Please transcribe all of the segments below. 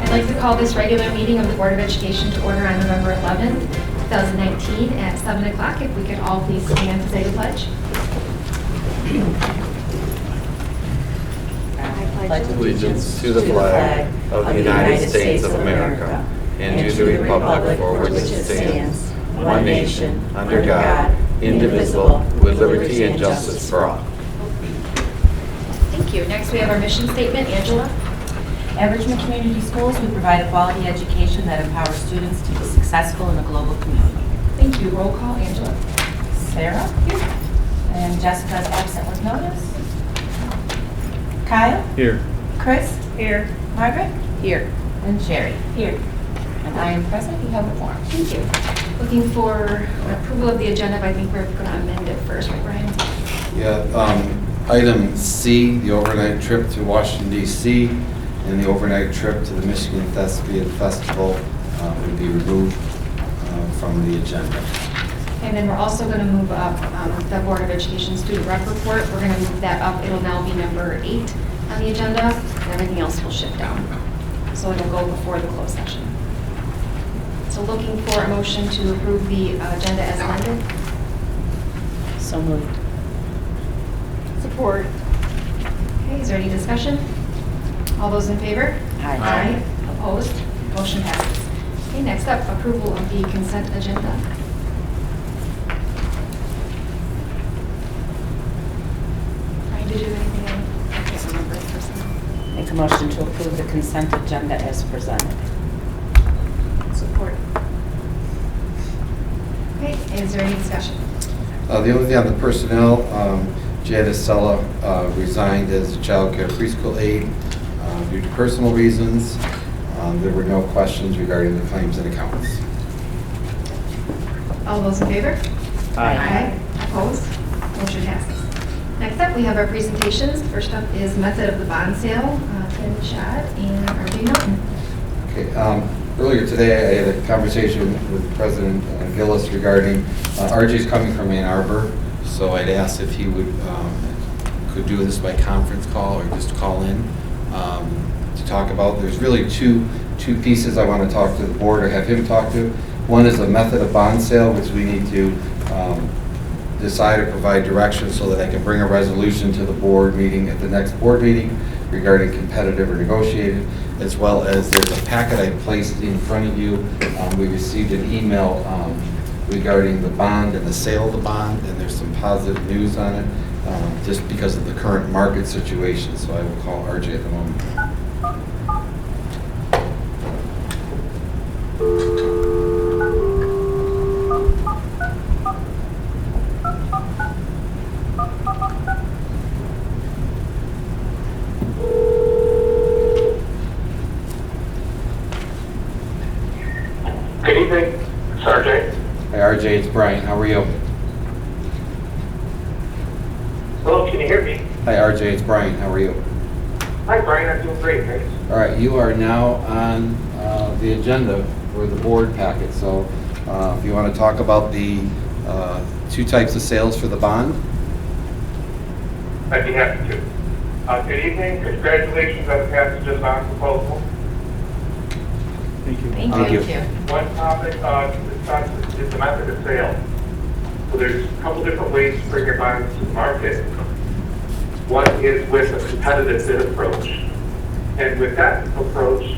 I'd like to call this regular meeting of the Board of Education to order on November 11th, 2019 at 7 o'clock. If we could all please stand to say the pledge. I pledge allegiance to the flag of the United States of America and to the republic for which it stands, one nation, under God, indivisible, with liberty and justice for all. Thank you. Next, we have our mission statement. Angela. At Richmond Community Schools, we provide a quality education that empowers students to be successful in the global community. Thank you. Roll call. Angela. Sarah? Here. And Jessica is absent with notice. Kyle? Here. Chris? Here. Margaret? Here. And Sherry? Here. And I am present. You have a form. Thank you. Looking for approval of the agenda, but I think we're going to amend it first, right, Brian? Yeah, item C, the overnight trip to Washington, D.C., and the overnight trip to the Michigan Thespian Festival would be removed from the agenda. And then we're also going to move up the Board of Education student rep report. We're going to move that up. It'll now be number 8 on the agenda, and everything else will shift down. So it'll go before the closed session. So looking for a motion to approve the agenda as amended. So moved. Support. Okay, is there any discussion? All those in favor? Aye. Opposed? Motion passes. Okay, next up, approval of the consent agenda. Brian, did you have anything? I can't remember it personally. Make a motion to approve the consent agenda as presented. Support. Okay, is there any discussion? The only thing on the personnel, Janice Sella resigned as a child care preschool aide due to personal reasons. There were no questions regarding the claims and accounts. All those in favor? Aye. Opposed? Motion passes. Next up, we have our presentations. First up is method of the bond sale. Tim Schad and R.J. Norton. Okay. Earlier today, I had a conversation with President Gillis regarding RJ's coming from Ann Arbor, so I'd asked if he would could do this by conference call or just call in to talk about. There's really two pieces I want to talk to the board or have him talk to. One is a method of bond sale, which we need to decide or provide direction so that I can bring a resolution to the board meeting at the next board meeting regarding competitive or negotiated, as well as there's a packet I placed in front of you. We received an email regarding the bond and the sale of the bond, and there's some positive news on it just because of the current market situation. So I will call RJ at the moment. Good evening, it's RJ. Hi RJ, it's Brian. How are you? Hello, can you hear me? Hi RJ, it's Brian. How are you? Hi, Brian. I'm doing great, thanks. All right, you are now on the agenda for the board packet. So if you want to talk about the two types of sales for the bond. I'd be happy to. Good evening. Congratulations on the passage of the bond proposal. Thank you. Thank you. One topic is the method of sale. So there's a couple different ways to bring your bonds to the market. One is with a competitive bid approach. And with that approach,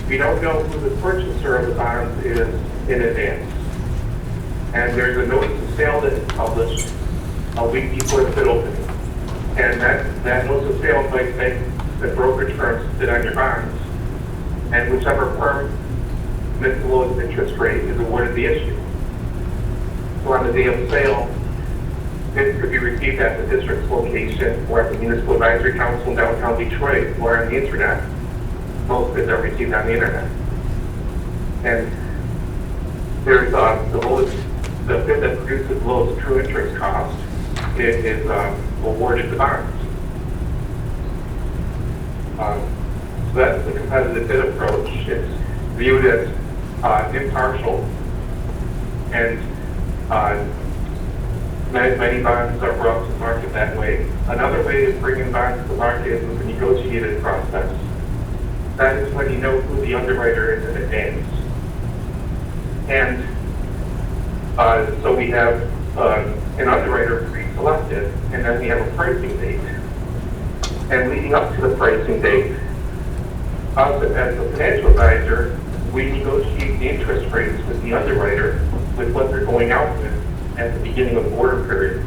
we don't know who the purchaser of the bonds is in advance. And there's a notice of sale that is published a week before the bid opening. And that notice of sale might make the brokerage firms bid on your bonds. And whichever firm commits the lowest interest rate is awarded the issue. So on the day of sale, bids could be received at the district's location or at the Municipal Advisory Council in downtown Detroit or on the internet. Most bids are received on the internet. And there's the bid that produces the lowest true interest cost is awarded the bonds. So that's the competitive bid approach. It's viewed as impartial, and many bonds are brought to market that way. Another way of bringing bonds to market is with a negotiated process. that is when you know who the underwriter is in advance. And so we have an underwriter pre-selected, and then we have a pricing date. And leading up to the pricing date, us as the financial advisor, we negotiate the interest rates with the underwriter with what they're going out with at the beginning of the order period.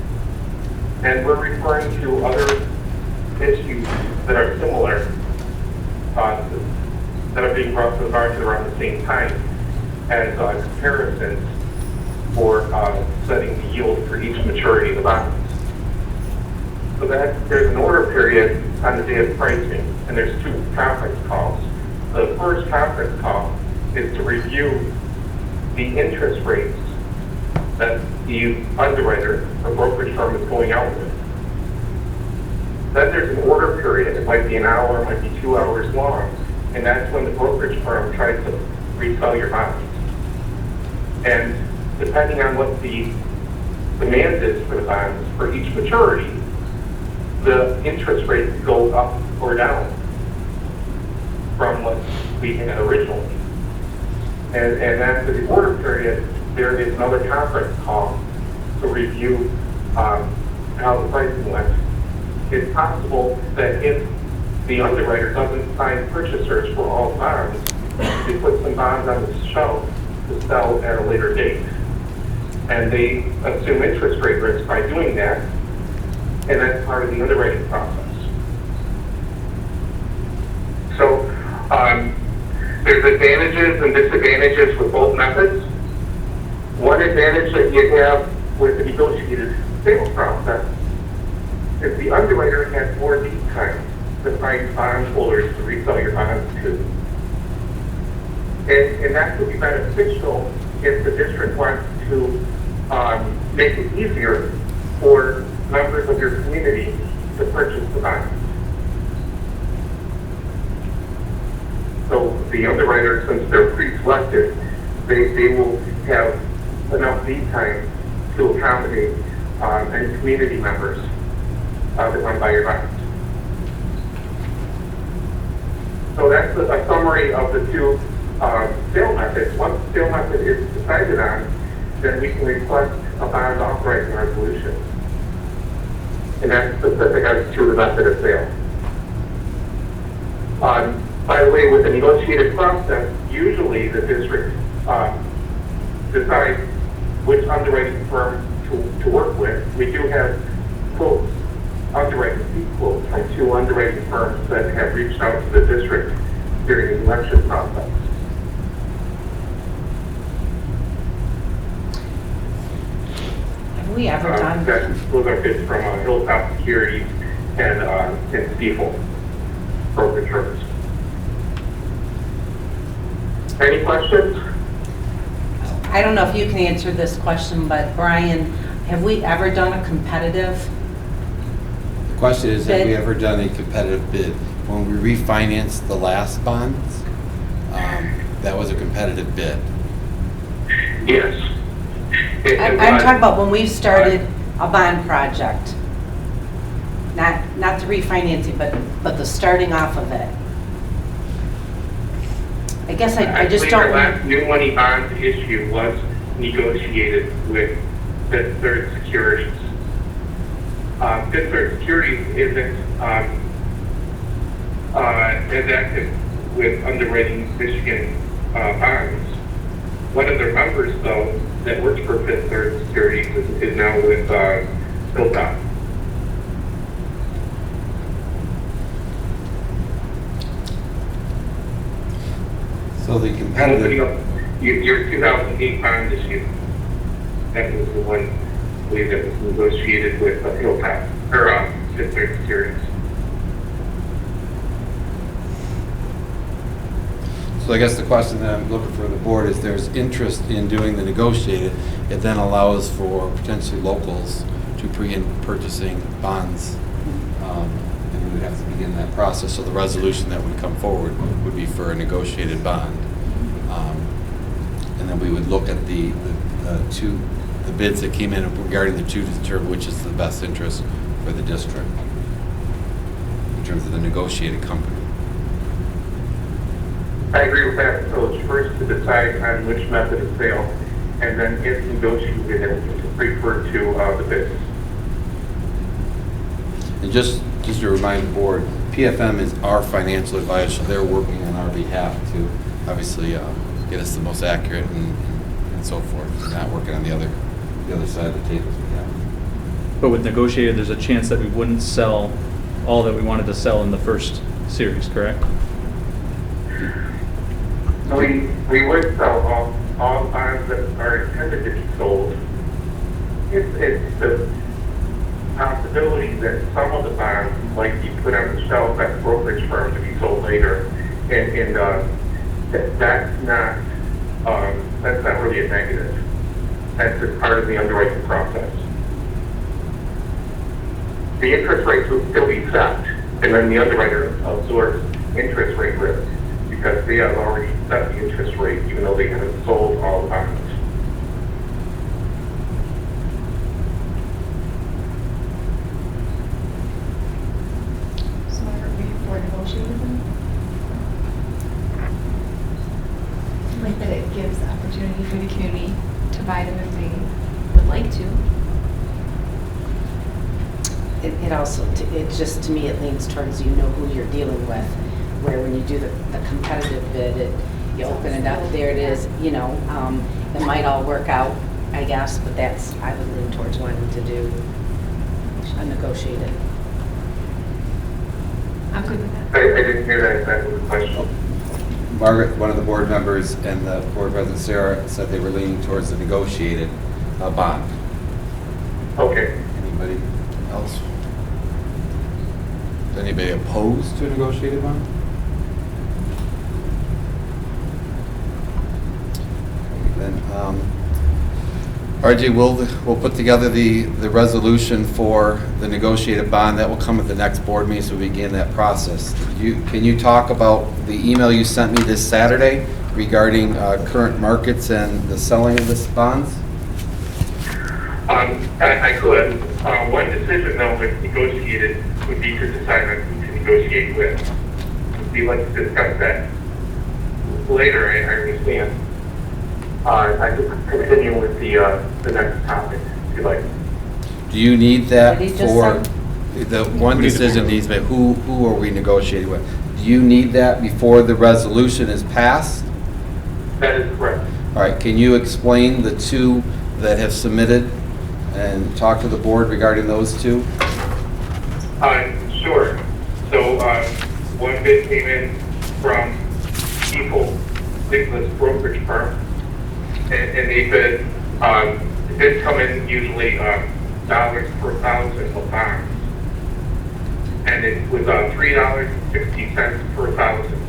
And we're referring to other issues that are similar, that are being brought to the market around the same time as comparisons for setting the yield for each maturity of the bonds. So that there's an order period on the day of pricing, and there's 2 conference calls. The first conference call is to review the interest rates that the underwriter or brokerage firm is going out with. Then there's an order period. It might be an hour, it might be 2 hours long, and that's when the brokerage firm tries to resell your bonds. And depending on what the demand is for the bonds for each maturity, the interest rates go up or down from what we had originally. And after the order period, there is another conference call to review how the pricing went. It's possible that if the underwriter doesn't find purchasers for all bonds, they put some bonds on the shelf to sell at a later date. And they assume interest rate risk by doing that, and that's part of the underwriting process. So there's advantages and disadvantages with both methods. One advantage that you have with the negotiated sales process is the underwriter has more lead time to find bondholders to resell your bonds to. And that could be beneficial if the district wants to make it easier for members of your community to purchase the bonds. So the underwriter, since they're pre-selected, they will have enough lead time to accommodate any community members that want to buy your bonds. So that's a summary of the 2 sale methods. Once the sale method is decided on, then we can request a bond authorizing resolution. And that's specific as to the method of sale. By the way, with the negotiated process, usually the district decides which underwriting firm to work with. We do have quotes, underwriting fee quotes from 2 underwriting firms that have reached out to the district during the election process. Have we ever done? Those are bids from Hilltop Securities and Stiefel brokerage firms. Any questions? I don't know if you can answer this question, but Brian, have we ever done a competitive? The question is, have we Bid. ever done a competitive bid? When we refinanced the last bonds, that was a competitive bid. Yes. I'm talking about when we've started a bond project. Not the refinancing, but the starting off of it. I guess I just believe don't. our last new money bond issue was negotiated with Fifth Third Securities. Fifth Third Securities isn't as active with underwriting Michigan bonds. One of their members, though, that works for Fifth Third Securities is now with Hilltop. So the Opening competitive, up your 2008 bond issue, that was the one, I believe, that was negotiated with Hilltop, or Fifth Third Securities. so I guess the question that I'm looking for the board is there's interest in doing the negotiated. It then allows for potentially locals to begin purchasing bonds. And we would have to begin that process. So the resolution that would come forward would be for a negotiated bond. And then we would look at the bids that came in regarding the 2 to determine which is the best interest for the district in terms of the negotiated company. I agree with that approach. First, to decide on which method of sale, and then if negotiated, and to refer to the bids. And just to remind the board, PFM is our financial advisor, so they're working on our behalf to obviously get us the most accurate and so forth. They're not working on the other side of the table as we have. But with negotiated, there's a chance that we wouldn't sell all that we wanted to sell in the first series, correct? We would sell all bonds that are intended to be sold. It's the possibility that some of the bonds might be put on the shelf at the brokerage firm to be sold later, and that's not really a negative. That's just part of the underwriting process. The interest rates will still be set, and then the underwriter absorbs interest rate risk because they have already set the interest rate, even though they haven't sold all the bonds. So are we for negotiated then? Like that it gives opportunity for the community to buy them if they would like to. It also, it just, to me, it leans towards you know who you're dealing with, where when you do the competitive bid, you open it up, there it is, you know, it might all work out, I guess, but that's, I would lean towards wanting to do a negotiated. I'm good with that. I didn't hear that was the question. Margaret, one of the board members, and the board president Sarah said they were leaning towards the negotiated bond. Okay. Anybody else? Is anybody opposed to a negotiated bond? Then, RJ, we'll put together the resolution for the negotiated bond. That will come at the next board meeting, so we begin that process. Can you talk about the email you sent me this Saturday regarding current markets and the selling of this bonds? I could. One decision, though, if negotiated, would be to decide on who to negotiate with. We'd like to discuss that later, I understand. I could continue with the next topic, if you like. Do you need that Did he just for, say- the one decision needs to be, who are we negotiating with? Do you need that before the resolution is passed? That is correct. All right, can you explain the two that have submitted and talk to the board regarding those two? Sure. So one bid came in from People Nicholas brokerage firm, and they bid, the bids come in usually dollars per thousand of bonds, and it was $3.60 per thousand.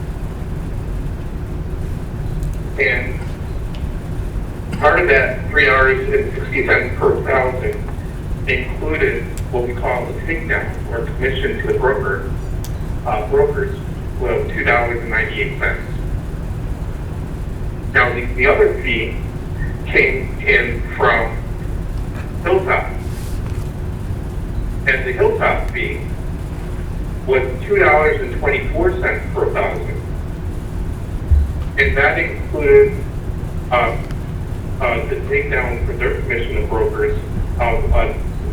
And part of that $3.60 per thousand included what we call a takedown or commission to the brokers of $2.98. Now the other fee came in from Hilltop, and the Hilltop fee was $2.24 per thousand, and that included the takedown for their commission of brokers of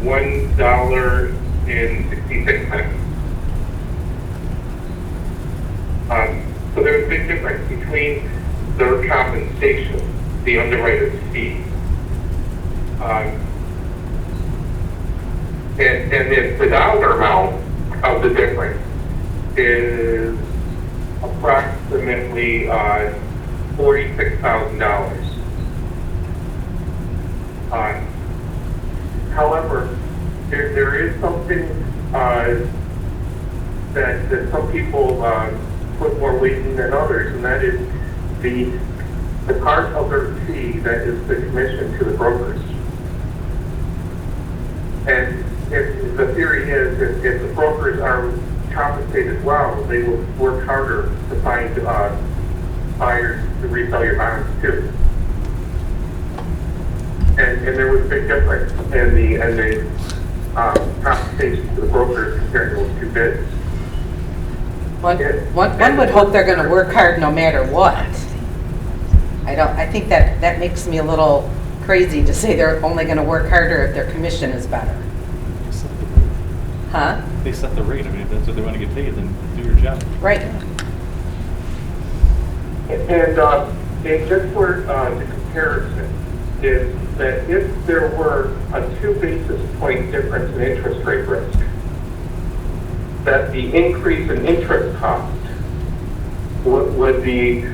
$1.66. So there's a big difference between their compensation, the underwriter's fee, and the dollar amount of the difference is approximately $46,000. However, there is something that some people put more weight in than others, and that is the part of their fee that is the commission to the brokers. And if the theory is if the brokers are compensated well, they will work harder to find buyers to resell your bonds too. And there was a big difference in the compensation to the brokers compared to those two bids. One would hope they're gonna work hard no matter what. I think that makes me a little crazy to say they're only gonna work harder if their commission is better. Huh? They set the rate. I mean, if that's what they want to get paid, then do your job. Right. And just for the comparison, is that if there were a 2 basis point difference in interest rate risk, that the increase in interest cost would be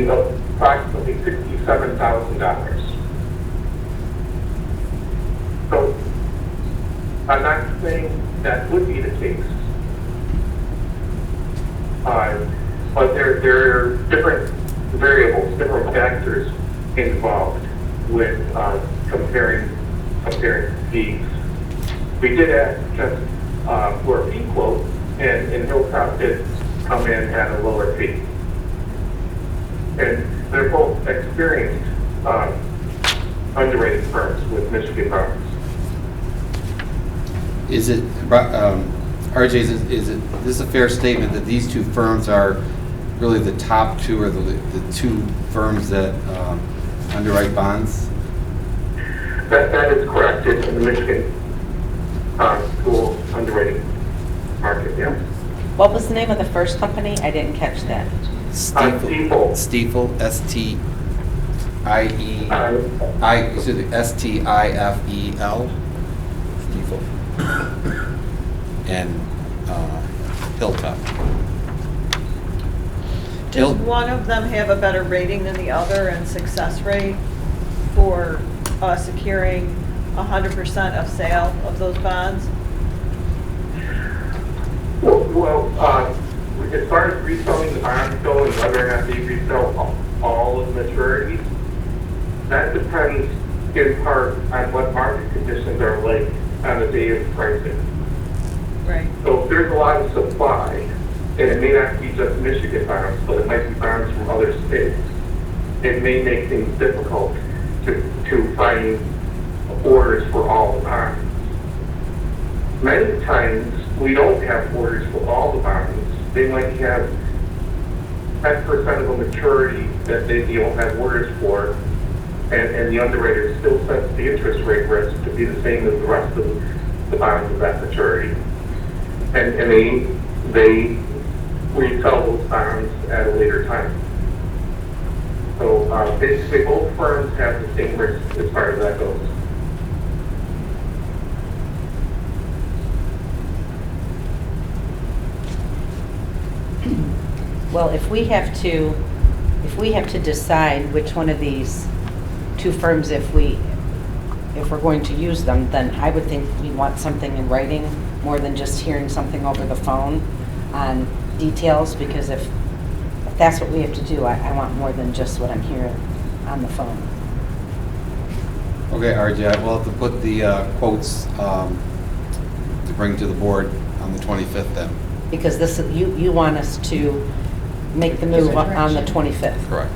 approximately $67,000. So I'm not saying that would be the case. But there are different variables, different factors involved with comparing fees. We did ask just for a fee quote, and Hilltop did come in at a lower fee. And they're both experienced underwriting firms with Michigan bonds. Is it, RJ, is this a fair statement that these two firms are really the top two, or the two firms that underwrite bonds? That is correct. It's in the Michigan school underwriting market, yeah. What was the name of the first company? I didn't catch that. Stiefel. Stiefel, Stiefel. Stiefel. And Hilltop. Does one of them have a better rating than the other and success rate for securing 100% of sale of those bonds? Well, as far as reselling the bonds go and whether or not they resell all of the maturities, that depends in part on what market conditions are like on the day of pricing. Right. So if there's a lot of supply, and it may not be just Michigan bonds, but it might be bonds from other states, it may make things difficult to find orders for all the bonds. Many times, we don't have orders for all the bonds. They might have 10% of a maturity that they don't have orders for, and the underwriter still sets the interest rate risk to be the same as the rest of the bonds of that maturity. And they resell those bonds at a later time. So basically both firms have the same risk as far as that goes. Well, if we have to decide which one of these two firms, if we're going to use them, then I would think we want something in writing more than just hearing something over the phone on details, because if that's what we have to do, I want more than just what I'm hearing on the phone. Okay, RJ, I will have to put the quotes to bring to the board on the 25th then. Because this, you want us to make the move on the 25th. Correct.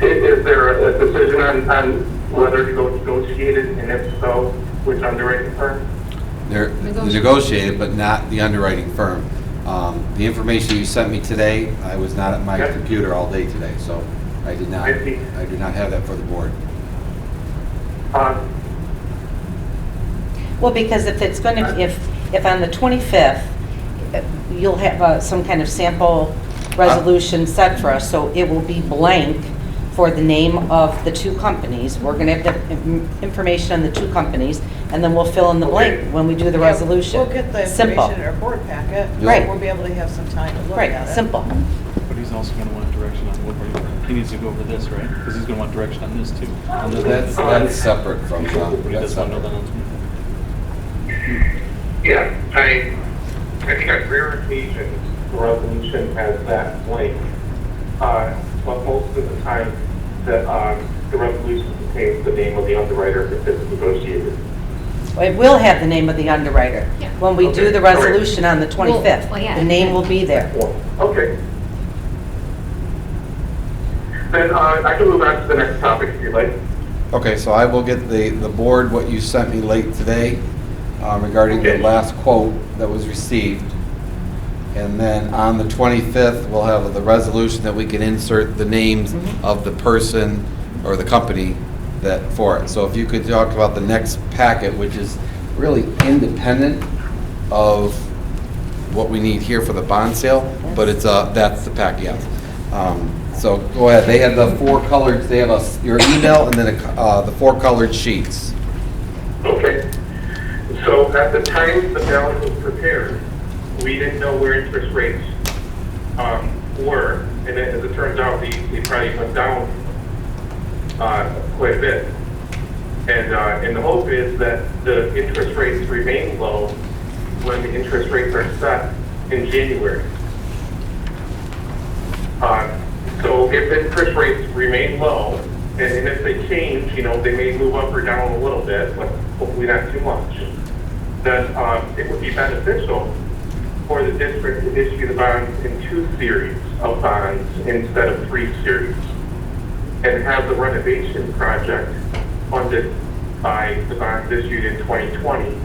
Is there a decision on whether to go negotiated, and if so, which underwriting firm? They're negotiated, but not the underwriting firm. The information you sent me today, I was not at my computer all day today, so I do not have that for the board. Well, because if it's going to, if on the 25th, you'll have some kind of sample resolution set for us, so it will be blank for the name of the two companies. We're going to have the information on the two companies, and then we'll fill in the blank when we do the resolution. We'll get the Simple. information in our board packet. Right. We'll be able to have some time to look at it. Right, simple. But he's also going to want direction on what he needs to go over this, right? Because he's going to want direction on this too. That's separate from, But he that's doesn't want to know separate. that on Tuesday. Yeah, I think on rare occasions, the resolution has that blank. But most of the time, the resolution contains the name of the underwriter if it's negotiated. It will have the name of the underwriter. Yeah. When we do Okay, the all right. resolution on the 25th, well, yeah. the name will be there. Okay. Then I can move on to the next topic if you'd like. Okay, so I will get the board what you sent me late today. regarding the Okay. last quote that was received. And then on the 25th, we'll have the resolution that we can insert the names of the person or the company that for it. So if you could talk about the next packet, which is really independent of what we need here for the bond sale, but it's, that's the packet, yes. So go ahead, they have the 4 colored, they have your email and then the 4 colored sheets. Okay. So at the time the ballot was prepared, we didn't know where interest rates were, and as it turns out, they probably went down quite a bit. And the hope is that the interest rates remain low when the interest rates are set in January. So if interest rates remain low, and if they change, they may move up or down a little bit, but hopefully not too much, then it would be beneficial for the district to issue the bonds in 2 series of bonds instead of 3 series, and have the renovation project funded by the bonds issued in 2020,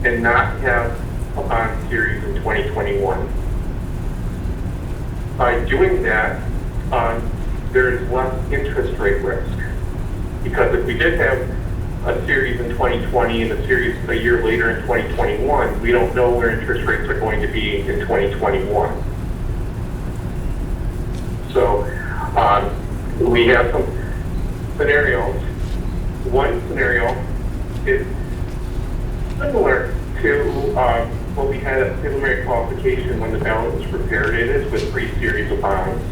and not have a bond series in 2021. By doing that, there is less interest rate risk. Because if we did have a series in 2020 and a series a year later in 2021, we don't know where interest rates are going to be in 2021. So we have some scenarios. One scenario is similar to what we had at preliminary qualification when the ballot was prepared. It is with 3 series of bonds.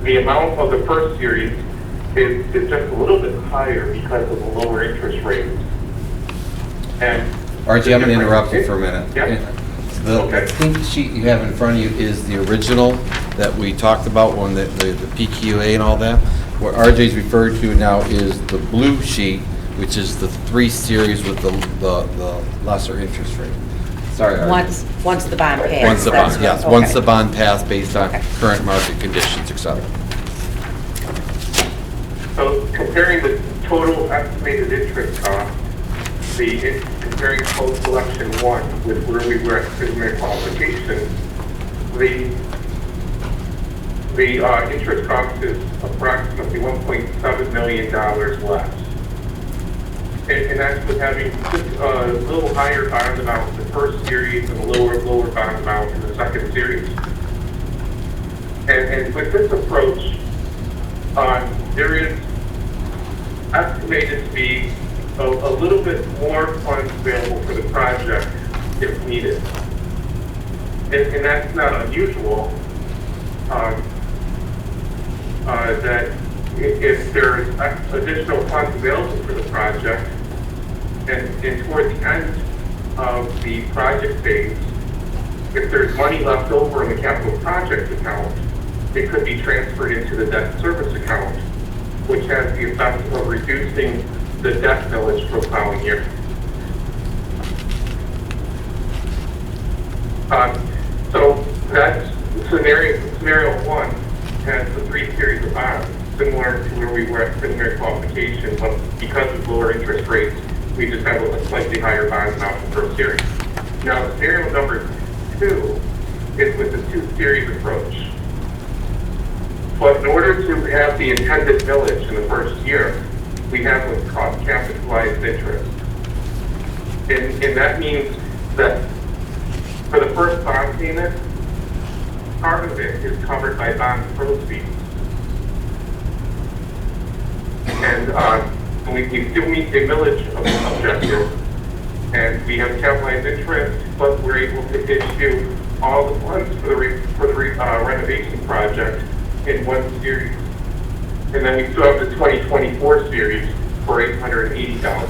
The amount of the first series is just a little bit higher because of the lower interest rates. And Archie, I'm going to interrupt you for a minute. Yeah. The pink sheet you have in front of you is the original that we talked about, when the PQA and all that. What RJ's referred to now is the blue sheet, which is the 3 series with the lesser interest rate. Sorry, RJ. Once the bond passed. Once the that's bond, yes, what- once okay. the bond passed based on Okay. current market conditions, et cetera. So comparing the total estimated interest cost, comparing post-election 1 with where we were at preliminary qualification, the interest cost is approximately $1.7 million less. And that's with having just a little higher bond amount in the first series and a lower bond amount in the second series. And with this approach, there is estimated to be a little bit more funds available for the project if needed. And that's not unusual, that if there's additional funds available for the project, and toward the end of the project phase, if there's money left over in the capital project account, it could be transferred into the debt service account, which has the effect of reducing the debt millage for the following year. So that's scenario 1 has the 3 series of bonds, similar to where we were at preliminary qualification, but because of lower interest rates, we just have a slightly higher bond amount in the first series. Now, scenario number 2 is with the 2 series approach. But in order to have the intended millage in the first year, we have what's called capitalized interest. And that means that for the first bond payment, part of it is covered by bond proceeds. And we still meet the millage objective, and we have capitalized interest, but we're able to issue all the funds for the renovation project in 1 series. And then we still have the 2024 series for $880,000.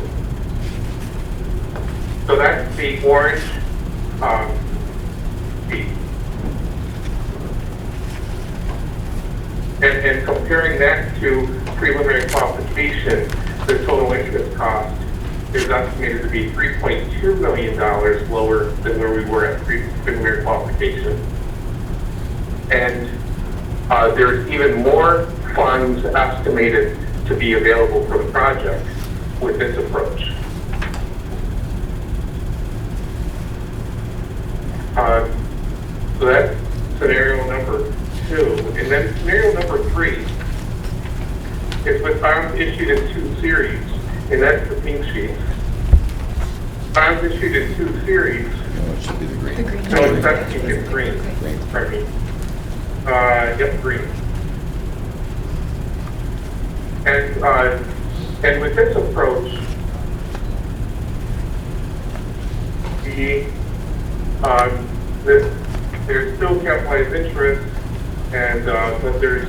So that's the orange sheet. And comparing that to preliminary qualification, the total interest cost is estimated to be $3.2 million lower than where we were at preliminary qualification. And there's even more funds estimated to be available for the project with this approach. So that's scenario number 2. And then scenario number 3 is with bonds issued in 2 series, and that's the pink sheet. Bonds issued in 2 series. No, it should be the green. The green. No, it's not pink, it's green. Green. Pardon me. Yep, green. And with this approach, there's still capitalized interest, and but there's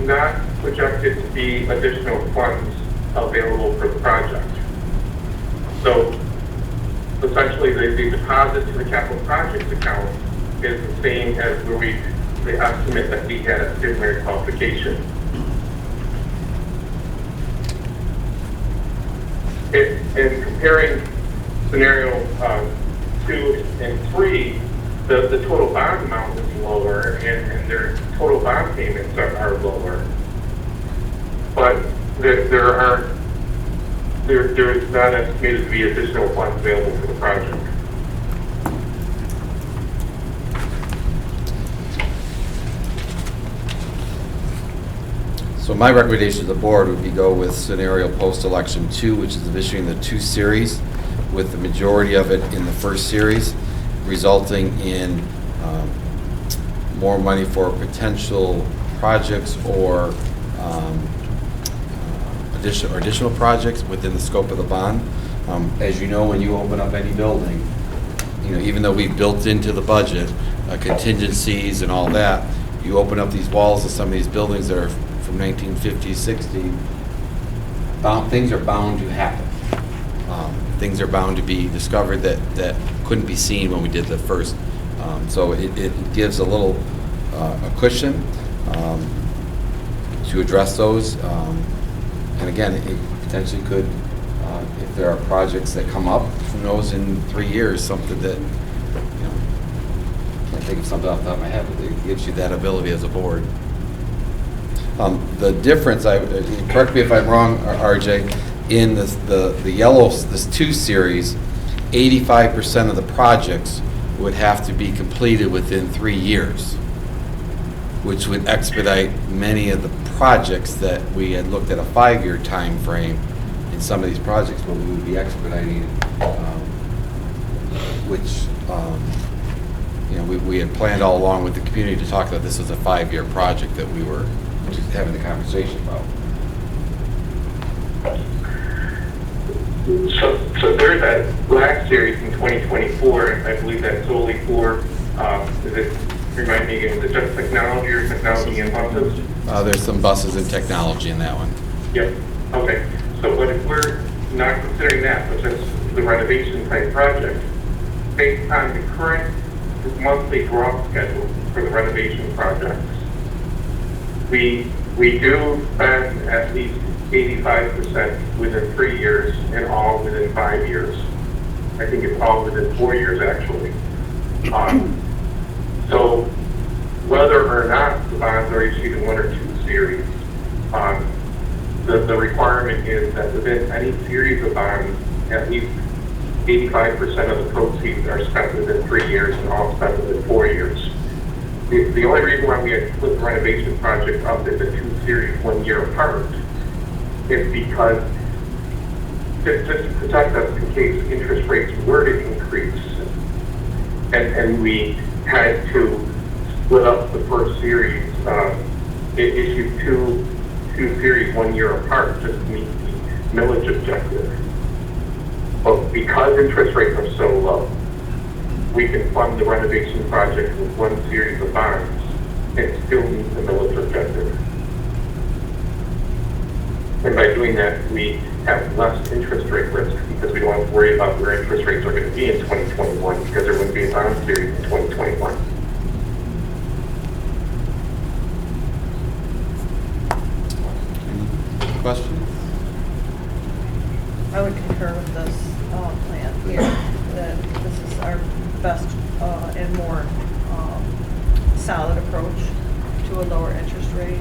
not projected to be additional funds available for the project. So essentially, the deposit to the capital projects account is the same as the estimate that we had at preliminary qualification. In comparing scenario 2 and 3, the total bond amount is lower, and their total bond payments are lower. But there is not estimated to be additional funds available for the project. So my recommendation to the board would be go with scenario post-election 2, which is of issuing the 2 series, with the majority of it in the first series, resulting in more money for potential projects or additional projects within the scope of the bond. As you know, when you open up any building, even though we've built into the budget contingencies and all that, you open up these walls of some of these buildings that are from 1950, 60, things are bound to happen. Things are bound to be discovered that couldn't be seen when we did the first. So it gives a little a cushion to address those. And again, it potentially could, if there are projects that come up, who knows, in 3 years, something that, I can't think of something off the top of my head, but it gives you that ability as a board. The difference, correct me if I'm wrong, RJ, in the yellow, this 2 series, 85% of the projects would have to be completed within 3 years, which would expedite many of the projects that we had looked at a 5-year time frame in some of these projects, but we would be expediting, which we had planned all along with the community to talk about this as a 5-year project that we were just having the conversation about. So there's that last series in 2024, and I believe that's solely for, remind me again, is it just technology or technology and buses? There's some buses and technology in that one. Yep, okay. So, but if we're not considering that, but just the renovation type project, based on the current monthly draw schedule for the renovation projects, we do spend at least 85% within 3 years and all within 5 years. I think it's all within 4 years, actually. So whether or not the bonds are issued in 1 or 2 series, the requirement is that within any series of bonds, at least 85% of the proceeds are spent within 3 years and all spent within 4 years. The only reason why we had split the renovation project up into 2 series 1 year apart is because just to protect us in case interest rates were to increase, and we had to split up the first series, it issued two series 1 year apart just to meet the millage objective. But because interest rates are so low, we can fund the renovation project with 1 series of bonds and still meet the millage objective. And by doing that, we have less interest rate risk because we don't have to worry about where interest rates are going to be in 2021 because there wouldn't be a bond series in 2021. Any questions? I would concur with this plan here, that this is our best and more solid approach to a lower interest rate.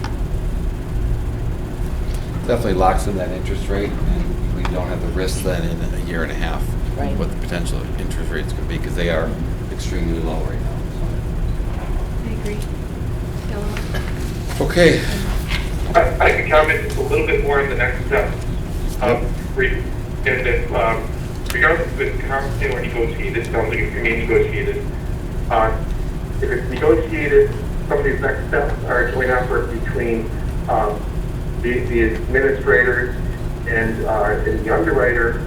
Definitely locks in that interest rate, and we don't have the risk then in a year and a half Right. what the potential interest rates could be, because they are extremely low right now. agree. Delaware? Okay. I could comment just a little bit more on the next step. And if, regardless of it's conferencing or negotiated, sounds like it's going to be negotiated. If it's negotiated, some of these next steps are joint effort between the administrators and the underwriter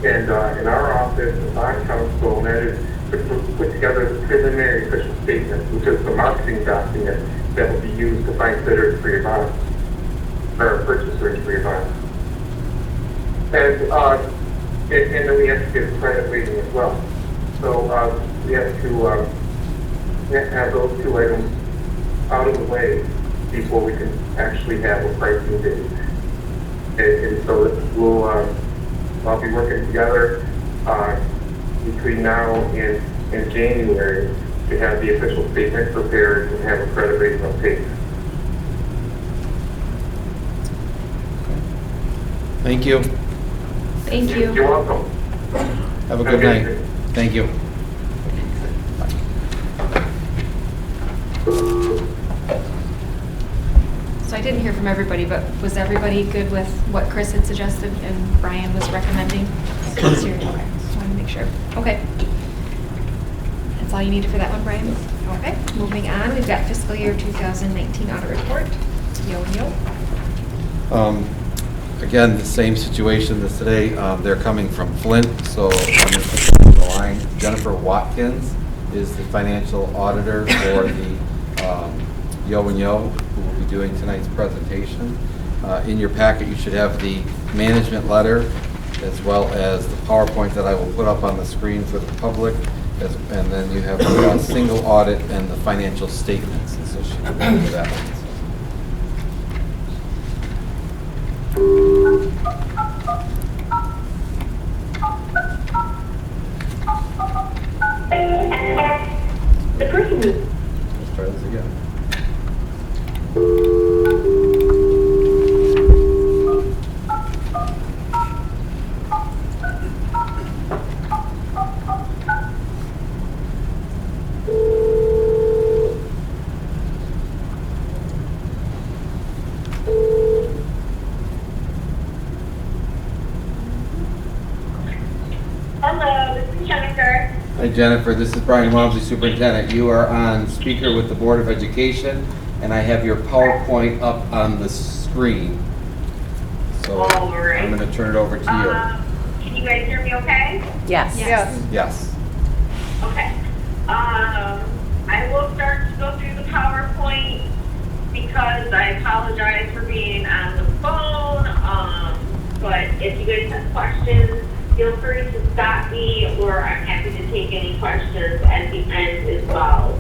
and in our office, the bond counsel, and that is to put together the preliminary official statement, which is the marketing document that will be used to find bidders for your bonds, or purchasers for your bonds. And then we have to get a credit rating as well. So we have to have those two items out of the way before we can actually have a pricing date. And so we'll I'll be working together between now and January to have the official statement prepared and have a credit rating on paper. Thank you. Thank you. You're welcome. Have a good night. Thank you. So I didn't hear from everybody, but was everybody good with what Chris had suggested and Brian was recommending? Okay, just wanted to make sure. Okay. That's all you needed for that one, Brian? Okay, moving on, we've got fiscal year 2019 audit report. Yo. Again, the same situation as today. They're coming from Flint, so I'm going to put them on the line. Jennifer Watkins is the financial auditor for the Yo and Yo, who will be doing tonight's presentation. In your packet, you should have the management letter, as well as the PowerPoint that I will put up on the screen for the public, and then you have a single audit and the financial statements associated with that one. The person who... Let's try this again. Hello, this is Jennifer. Hi Jennifer, this is Brian Walmsley, Superintendent. You are on speaker with the Board of Education, and I have your PowerPoint up on the screen. So All right. I'm going to turn it over to you. Can you guys hear me okay? Yes. Yes. Yes. Okay. I will start to go through the PowerPoint because I apologize for being on the phone. But if you guys have questions, feel free to stop me, or I'm happy to take any questions at the end as well.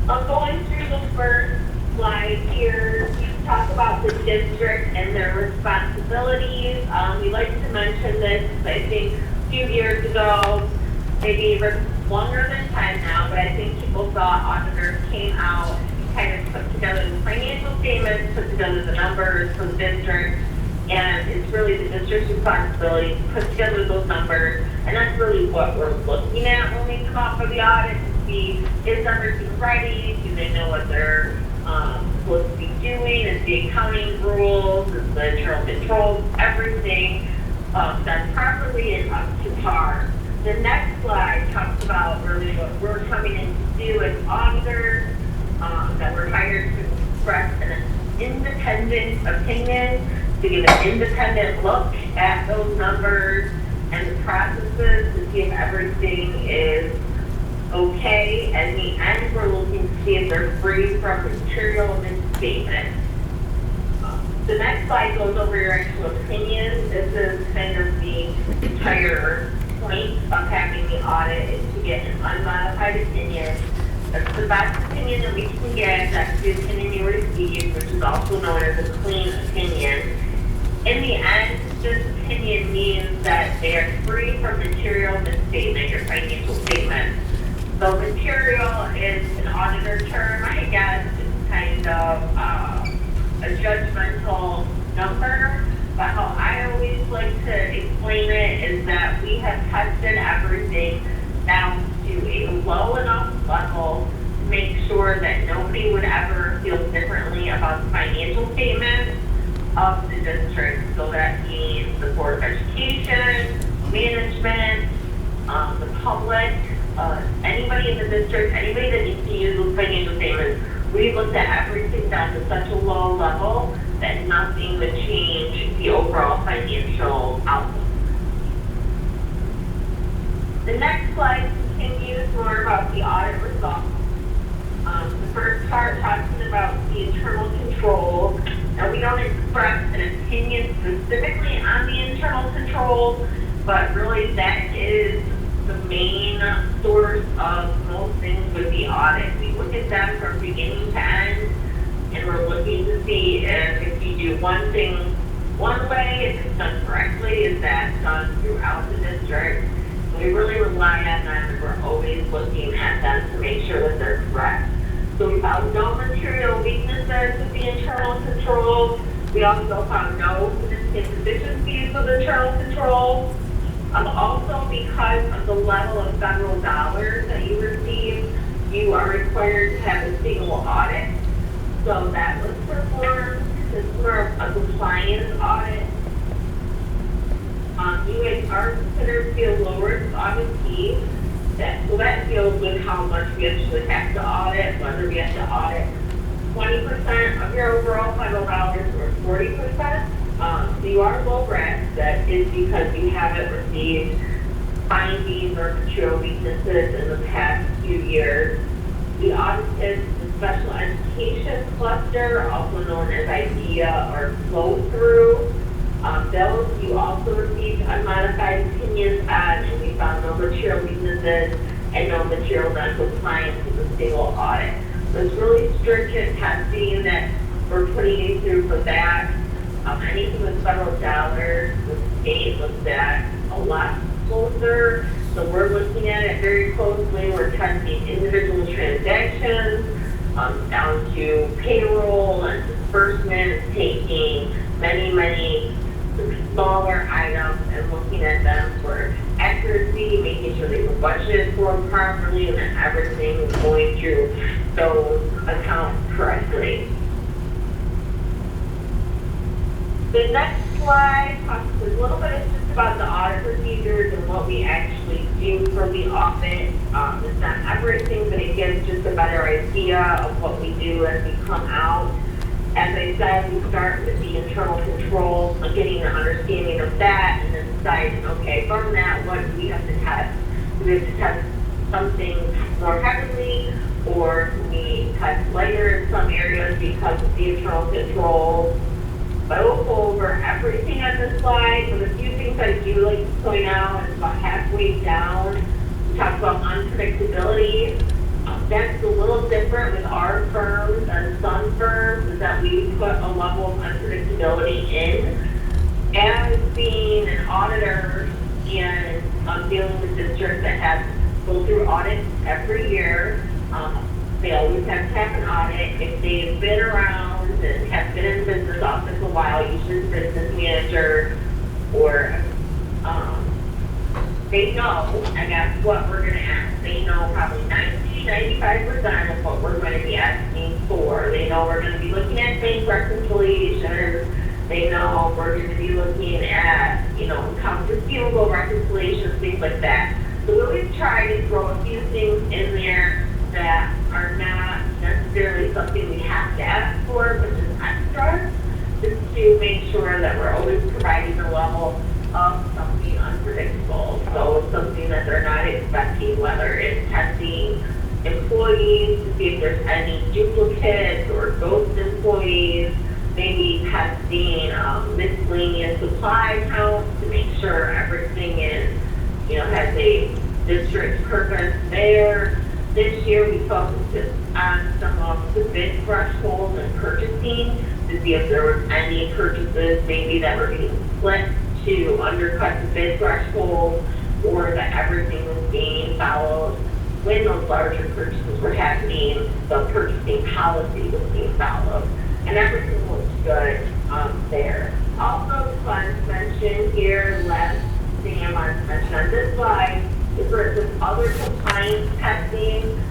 I'm going through the first slide here. We talk about the district and their responsibilities. We like to mention this, I think, a few years ago, maybe even longer than time now, but I think people saw auditors came out, kind of put together the financial statements, put together the numbers for the district, and it's really the district's responsibility to put together those numbers, and that's really what we're looking at when we come out for the audit, to see is everything ready, do they know what they're supposed to be doing, is the accounting rules, is the internal controls, everything done properly and up to par. The next slide talks about really what we're coming in to do as auditors, that we're hired to express an independent opinion, to give an independent look at those numbers and the processes to see if everything is okay. And in the end, we're looking to see if they're free from material misstatement. The next slide goes over your actual opinion. This is kind of the entire point of having the audit, is to get an unmodified opinion. That's the best opinion that we can get. That's the opinion you receive, which is also known as a clean opinion. In the end, this opinion means that they are free from material misstatement, your financial statement. So material is an auditor term, I guess. It's kind of a judgmental number. But how I always like to explain it is that we have tested everything down to a low enough level make sure that nobody would ever feel differently about the financial statements of the district. So that means the Board of Education, management, the public, anybody in the district, anybody that needs to use those financial statements. We looked at everything down to such a low level that nothing would change the overall financial outlook. The next slide continues more about the audit results. The first part talking about the internal controls. Now, we don't express an opinion specifically on the internal controls, but really that is the main source of most things with the audit. We look at them from beginning to end, and we're looking to see if you do one thing one way, if it's done correctly, is that done throughout the district. We really rely on them, and we're always looking at them to make sure that they're correct. So we found no material weaknesses with the internal controls. We also found no significant deficiencies with internal controls. Also, because of the level of federal dollars that you receive, you are required to have a single audit. So that was performed. This is more of a compliance audit. You are considered to be a low risk auditee. So that deals with how much we actually have to audit, whether we have to audit 20% of your overall federal dollars or 40%. So you are low risk. That is because you haven't received findings or material weaknesses in the past few years. We audited the special education cluster, also known as IDEA or flow through. Those you also received unmodified opinions on, and we found no material weaknesses and no material non-compliance with the single audit. So it's really stringent testing that we're putting you through for that. Anything with federal dollars, the state looks at a lot closer. So we're looking at it very closely. We're testing individual transactions down to payroll and disbursements, taking many smaller items and looking at them for accuracy, making sure they were budgeted for properly, and that everything is going through those accounts correctly. The next slide talks a little bit just about the audit procedures and what we actually do for the audit. It's not everything, but it gives just a better idea of what we do as we come out. As I said, we start with the internal controls, getting an understanding of that, and then deciding, okay, from that, what do we have to test? Do we have to test something more heavily, or do we test lighter in some areas because of the internal controls? But I will go over everything on this slide, but a few things I do like to point out is about halfway down, we talk about unpredictability. That's a little different with our firms and some firms, is that we put a level of unpredictability in. As being an auditor and dealing with districts that have to go through audits every year, they always have to have an audit. If they've been around and have been in the business office a while, usually the business manager or they know, I guess, what we're going to ask. They know probably 95% of what we're going to be asking for. They know we're going to be looking at bank reconciliations. They know we're going to be looking at, accounts receivable reconciliations, things like that. So we always try to throw a few things in there that are not necessarily something we have to ask for, but just extra, just to make sure that we're always providing a level of something unpredictable. So something that they're not expecting, whether it's testing employees to see if there's any duplicates or ghost employees, maybe testing miscellaneous supply counts to make sure everything is, has a district purpose there. This year we focused on some of the bid thresholds and purchasing to see if there was any purchases maybe that were being split to undercut the bid threshold, or that everything was being followed. When those larger purchases were happening, the purchasing policy was being followed, and everything looks good there. Also, the funds mentioned here, last thing I want to mention on this slide, is for the other compliance testing.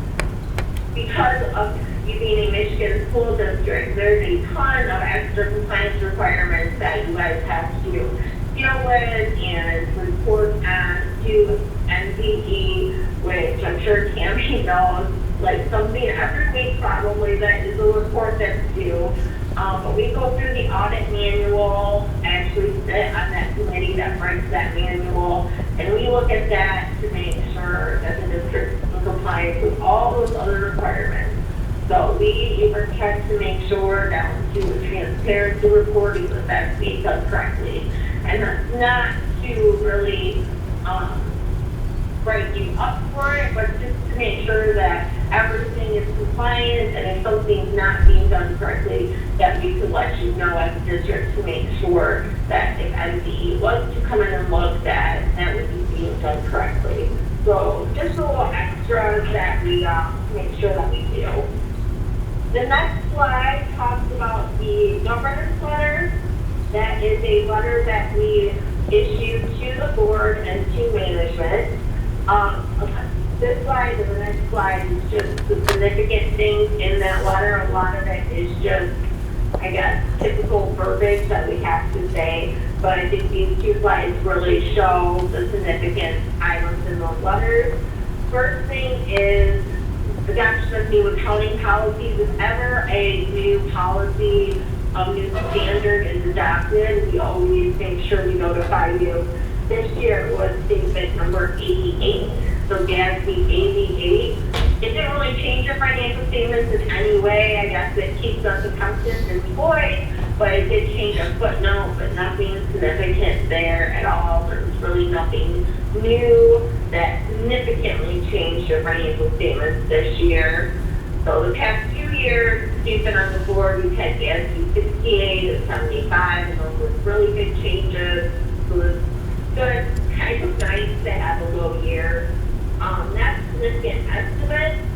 because of you being a Michigan school district, there's a ton of extra compliance requirements that you guys have to deal with and report on to NCE, which I'm sure Tammy knows, like something every week probably that is a report that's due. But we go through the audit manual, actually sit on that committee that writes that manual, and we look at that to make sure that the district is in compliance with all those other requirements. So we even check to make sure down to the transparency reporting that that's being done correctly. And that's not to really write you up for it, but just to make sure that everything is compliant, and if something's not being done correctly, that we could let you know as a district to make sure that if NCE was to come in and look, that would be being done correctly. So just a little extra that we make sure that we do. The next slide talks about the governance letter. That is a letter that we issued to the board and to management. This slide and the next slide is just the significant things in that letter. A lot of it is just, I guess, typical verbiage that we have to say, but I think these two slides really show the significant items in those letters. First thing is adoption of new accounting policies. If ever a new policy, a new standard is adopted, we always make sure we notify you. This year it was statement number 88, so GASB 88. It didn't really change your financial statements in any way. I guess it keeps us accountants employed, but it did change a footnote, but nothing significant there at all. There was really nothing new that significantly changed your financial statements this year. So the past few years, you've been on the board, we've had GASB 68 and 75, and those were really big changes. So it was good, kind of nice to have a little year. That's significant estimates.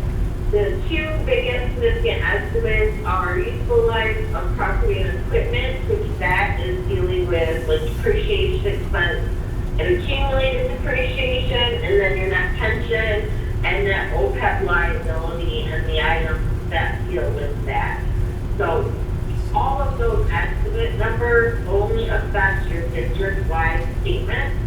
The two biggest significant estimates are useful life of property and equipment, which that is dealing with like depreciation expense and accumulated depreciation, and then your net pension and net OPEB liability and the items that deal with that. So all of those estimate numbers only affect your district-wide statements.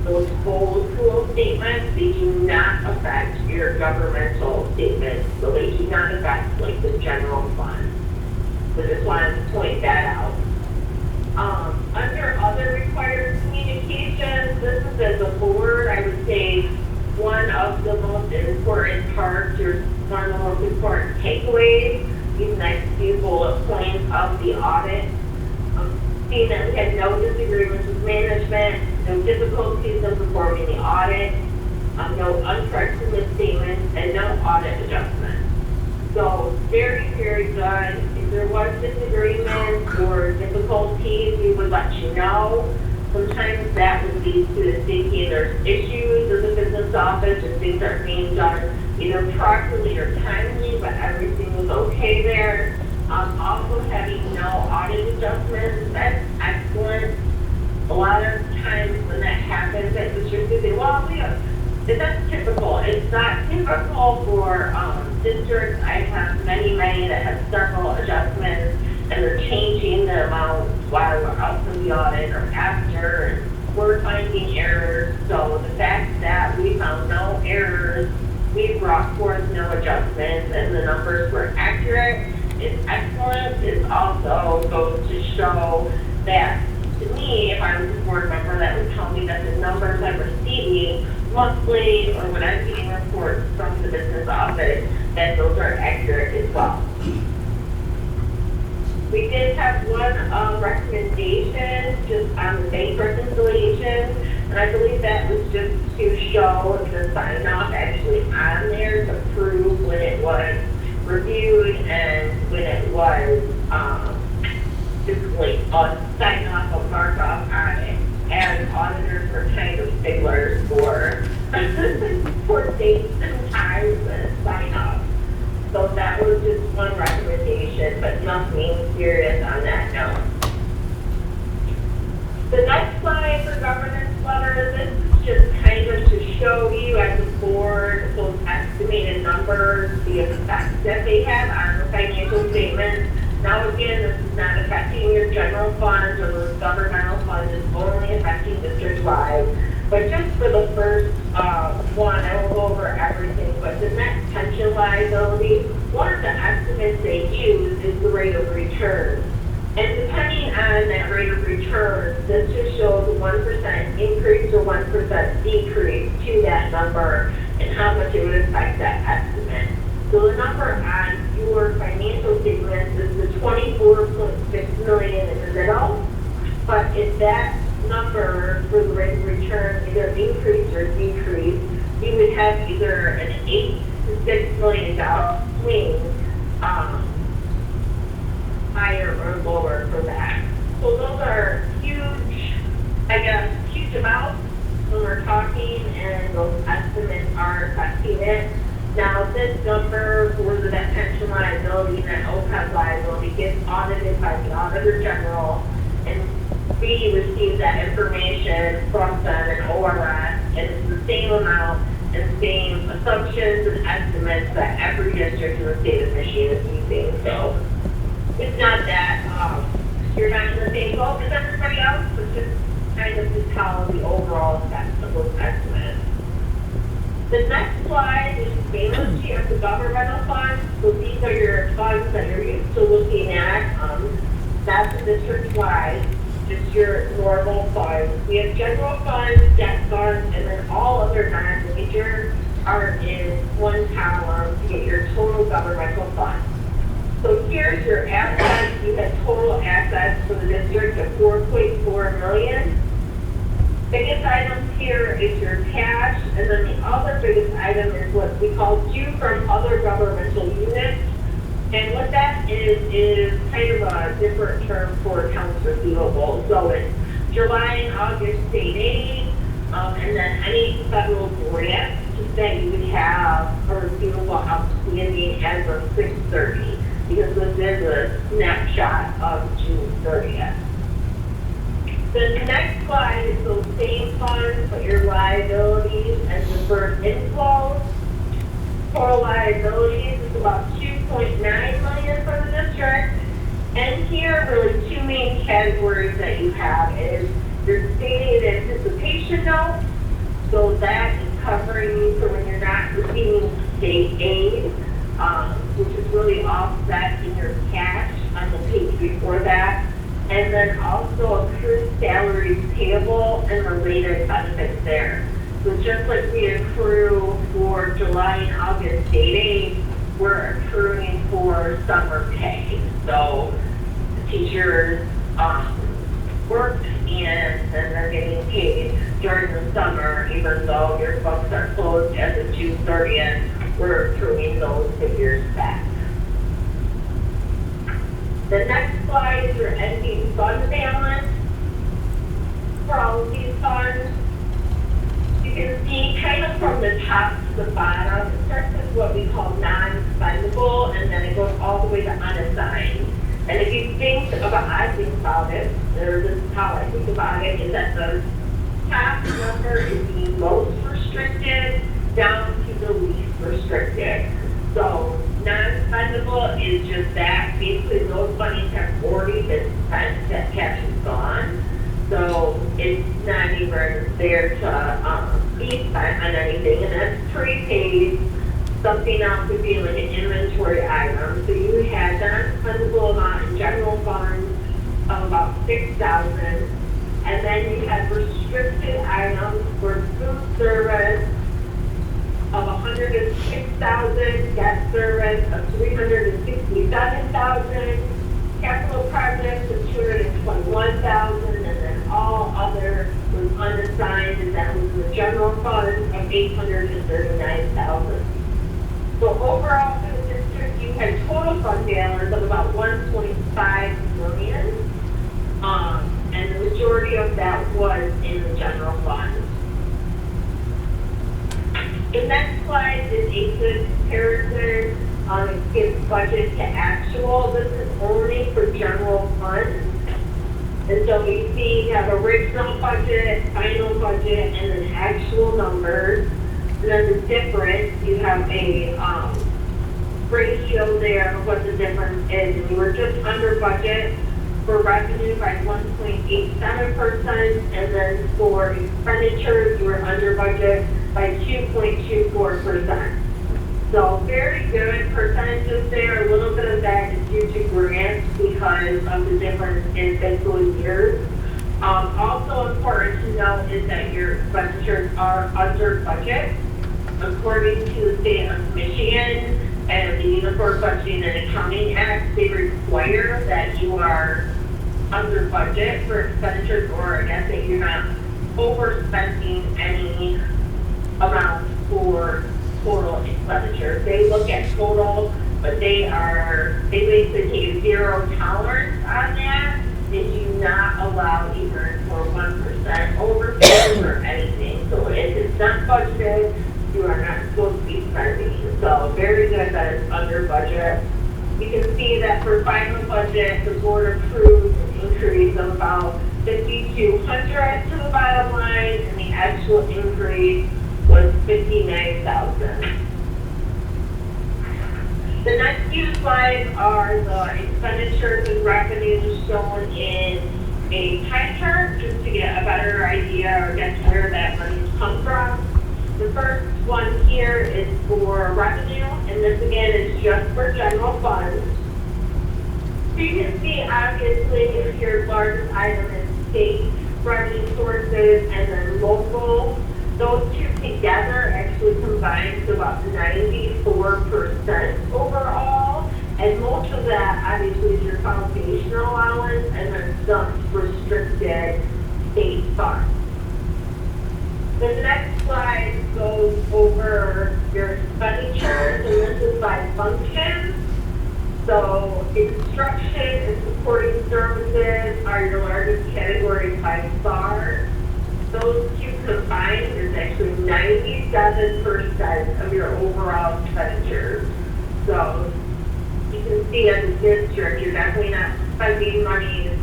Those whole school statements, they do not affect your governmental statements, so they do not affect like the general fund. So just wanted to point that out. Under other required communications, this is as a board, I would say one of the most important parts or one of the most important takeaways. These next few bullet points of the audit. Seeing that we had no disagreements with management, no difficulties in performing the audit, no uncorrected misstatements, and no audit adjustments. So very, very good. If there was disagreement or difficulties, we would let you know. Sometimes that would lead to thinking there's issues in the business office or things aren't being done either properly or timely, but everything was okay there. Also having no audit adjustments, that's excellent. A lot of times when that happens, that districts say, well, that's typical. It's not typical for districts. I have many that have several adjustments, and they're changing the amount while we're out from the audit or after, and we're finding errors. So the fact that we found no errors, we brought forth no adjustments, and the numbers were accurate, is excellent. It also goes to show that, to me, if I was a board member, that would tell me that the numbers I'm receiving monthly or when I'm getting reports from the business office, that those are accurate as well. We did have one recommendation just on the bank reconciliation, and I believe that was just to show the sign off actually on there to prove when it was reviewed and when it was just like a sign off, a mark off on it. And auditors were kind of sticklers for dates and times and sign off. So that was just one recommendation, but nothing serious on that note. The next slide for governance letter, this is just kind of to show you as a board those estimated numbers numbers, the effect that they have on the financial statements. Now again, this is not affecting your general funds or those governmental funds, it's only affecting district-wide. But just for the first one, I won't go over everything, but the net pension liability, one of the estimates they use is the rate of return. And depending on that rate of return, this just shows a 1% increase or 1% decrease to that number and how much it would affect that estimate. So the number on your financial statements is the 24.6 million in the middle. But if that number for the rate of return either increase or decrease, you would have either an $8 to $6 million swing, higher or lower for that. So those are huge, I guess, huge amounts when we're talking, and those estimates are affecting it. Now, this number for the net pension liability and that OPEB liability gets audited by the Auditor General, and we receive that information from them and ORS, and it's the same amount and same assumptions and estimates that every district in the state of Michigan is using. So it's not that you're not in the same boat as everybody else, but just kind of to tell the overall effect of those estimates. The next slide is the balance sheet of the governmental funds. So these are your funds that you're used to looking at. That's the district-wide, just your normal funds. We have general funds, debt funds, and then all other non-major are in one column to get your total governmental funds. So here's your assets. You have total assets for the district of $4.4 million. Biggest items here is your cash, and then the other biggest item is what we call due from other governmental units. And what that is kind of a different term for accounts receivable. So it's July and August state aid, and then any federal grants that you would have a receivable outstanding as of 6/30, because this is a snapshot of June 30th. The next slide is those same funds, but your liabilities and deferred inflows. Total liabilities is about $2.9 million for the district. And here, really two main categories that you have is your stated anticipation note. So that is covering you for when you're not receiving state aid, which is really offset in your cash on the page before that. And then also accrued salaries payable and related benefits there. So just like we accrue for July and August state aid, we're accruing for summer pay. So the teachers work and then they're getting paid during the summer, even though your books are closed as of June 30th, we're accruing those figures back. The next slide is your ending fund balance for all of these funds. You can see kind of from the top to the bottom, it starts with what we call non-spendable, and then it goes all the way to unassigned. And if you think about, I think about it, or this is how I think about it, is that the top number is the most restricted down to the least restricted. So non-spendable is just that. Basically, those monies have already been spent. That cash is gone. So it's not even there to be spent on anything. And that's prepaid. Something else would be like an inventory item. So you had non-spendable amount in general funds of about $6,000. And then you had restricted items for food service of $106,000, debt service of $367,000, capital projects of $221,000, and then all other was unassigned, and that was the general fund of $839,000. So overall for the district, you had total fund balance of about $1.5 million, and the majority of that was in the general fund. The next slide is a good comparison against budget to actual. This is only for general funds. And so we see you have original budget, final budget, and then actual numbers. And then the difference, you have a ratio there of what the difference is. We were just under budget for revenue by 1.87%, and then for expenditures, we were under budget by 2.24%. So very good percentages there. A little bit of that is due to grants because of the difference in fiscal years. Also important to note is that your expenditures are under budget. According to the state of Michigan and the Uniform Budgeting and Accounting Act, they require that you are under budget for expenditures, or I guess that you're not overspending any amount for total expenditures. They look at total, but they basically take zero tolerance on that. They do not allow even for 1% overspend or anything. So if it's not budgeted, you are not supposed to be spending. So very good that it's under budget. You can see that for final budget, the board approved an increase of about $5,200 to the bottom line, and the actual increase was $59,000. The next few slides are the expenditures and revenues shown in a pie chart, just to get a better idea or get where that money's come from. The first one here is for revenue, and this again is just for general funds. So you can see, obviously, your largest item is state revenue sources and then local. Those two together actually combine to about 94% overall, and most of that obviously is your foundation allowance and then some restricted state funds. The next slide goes over your expenditures, and this is by function. So instruction and supporting services are your largest categories by far. Those two combined is actually 97% of your overall expenditures. So you can see as a district, you're definitely not spending money in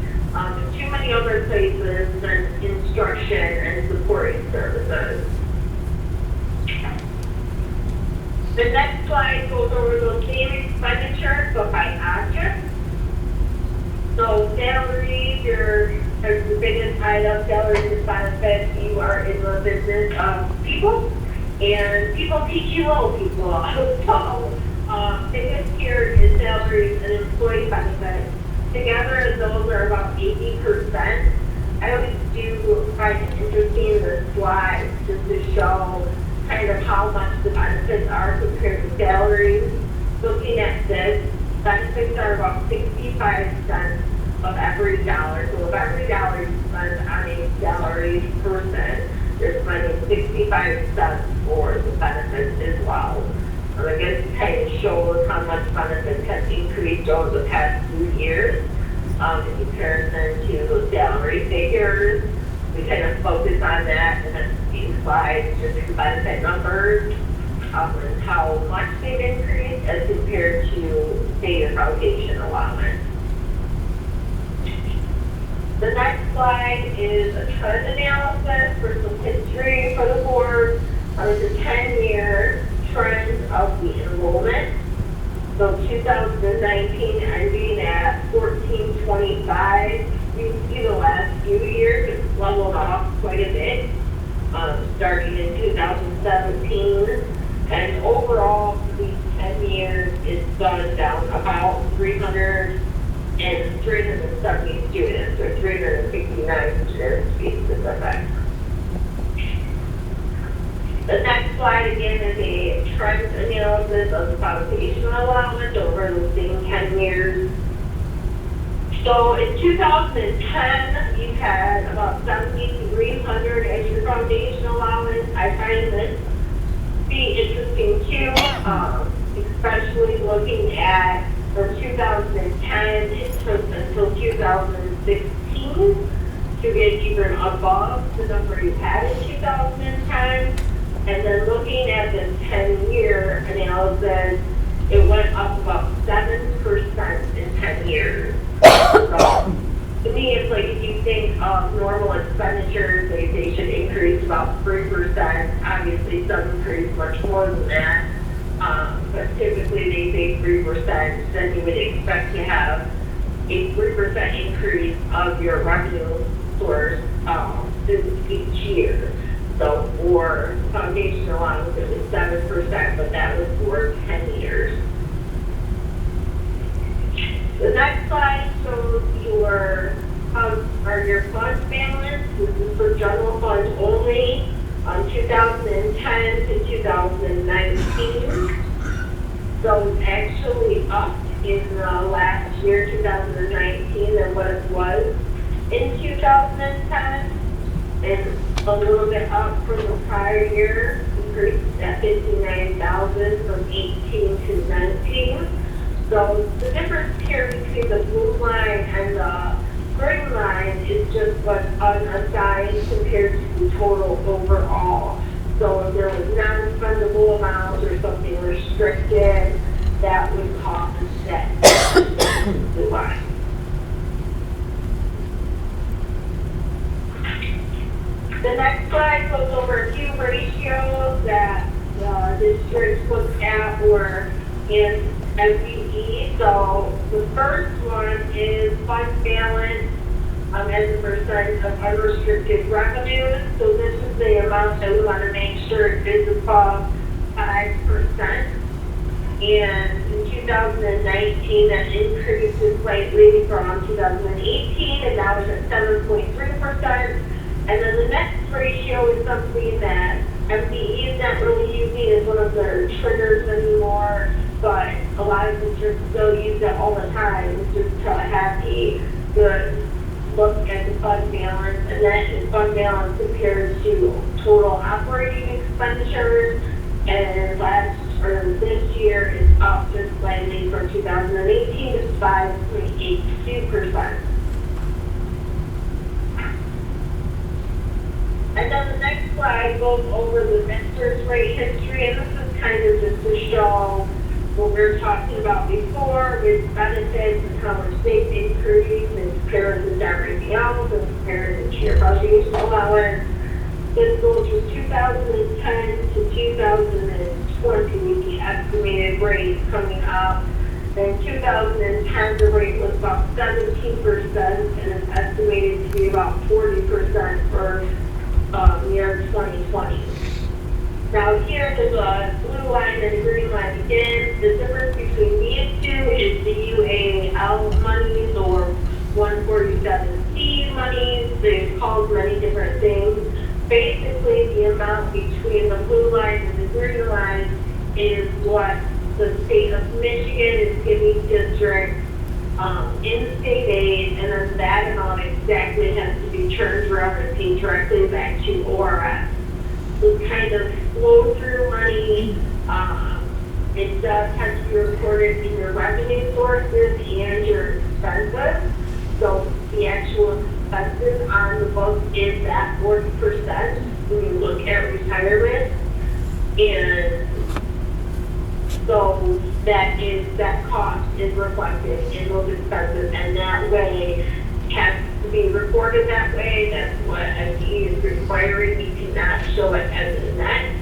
too many other places than instruction and supporting services. The next slide goes over those same expenditures, but by object. So salaries, your biggest item, salaries and benefits. You are in the business of people, and people teach you little people. So biggest here is salaries and employee benefits. Together, those are about 80%. I always do find it interesting the slides just to show kind of how much the benefits are compared to salaries. Looking at this, benefits are about 65 cents of every dollar. So if every dollar you spend on a salaried person, you're spending 65 cents for the benefits as well. And I guess it kind of shows how much benefits have increased over the past few years in comparison to the salary figures. We kind of focus on that in a few slides, just the benefit numbers and how much they've increased as compared to state and foundation allowance. The next slide is a trend analysis for some history for the board. It's a 10-year trend of the enrollment. So 2019 ending at 1425. You can see the last few years it's leveled off quite a bit, starting in 2017. And overall, for these 10 years, it's gone down about 370 students, or 369 students to be specific. The next slide again is a trend analysis of the foundational allowance over the same 10 years. So in 2010, you had about 7,300 as your foundational allowance. I find this to be interesting too, especially looking at from 2010 until 2016 to get even above the number you had in 2010. And then looking at the 10-year analysis, it went up about 7% in 10 years. So to me, it's like if you think of normal expenditures, they should increase about 3%. Obviously, some increase much more than that. But typically, they say 3%, then you would expect to have a 3% increase of your revenue source each year. So for foundation allowance, it was 7%, but that was for 10 years. The next slide shows your fund balance. This is for general fund only, 2010 to 2019. So it's actually up in the last year, 2019, than what it was in 2010, and a little bit up from the prior year, increased at 59,000 from 18 to 19. So the difference here between the blue line and the green line is just what's unassigned compared to the total overall. So if there was non-fundable amounts or something restricted, that would cause that blue line. The next slide goes over a few ratios that the district looked at were in MPE. So the first one is fund balance as a percent of unrestricted revenues. So this is the amount that we want to make sure it is above 5%. And in 2019, that increases slightly from 2018, and now it's at 7.3%. And then the next ratio is something that MPE is not really using as one of their triggers anymore, but a lot of districts still use that all the time, just to have a good look at the fund balance. And that is fund balance compared to total operating expenditures. And this year is up just slightly from 2018 to 5.82%. And then the next slide goes over the interest rate history, and this is kind of just to show what we were talking about before with benefits and how much they've increased in comparison to everything else and comparison to your foundation allowance. This goes from 2010 to 2020, the estimated rates coming up. In 2010, the rate was about 17%, and it's estimated to be about 40% for year 2020. Now here there's a blue line and a green line again. The difference between these two is the UAL monies or 147C monies. They're called many different things. Basically, the amount between the blue line and the green line is what the state of Michigan is giving districts in state aid, and then that amount exactly has to be turned around and paid directly back to ORS. So it's kind of flow through money. It does have to be recorded in your revenue sources and your expenses. So the actual expenses on the book is that 40% when you look at retirement. And so that cost is reflected in those expenses, and that way has to be reported that way. That's what MPE is requiring. You cannot show it as a net,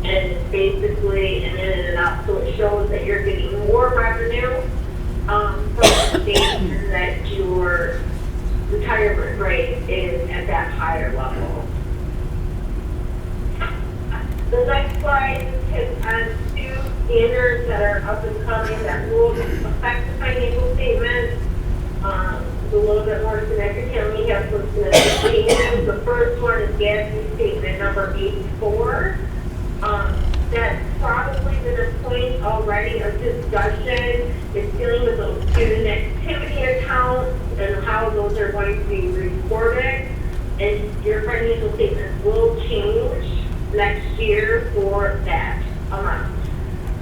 and basically an in and out. So it shows that you're getting more revenue from the state, and that your retirement rate is at that higher level. The next slide hits on two standards that are up and coming that will affect the financial statements. It's a little bit more significant. We have some significant changes. The first one is GASB statement number 84. That's probably been a point already of discussion. It's dealing with those student activity accounts and how those are going to be reported. And your financial statements will change next year for that amount.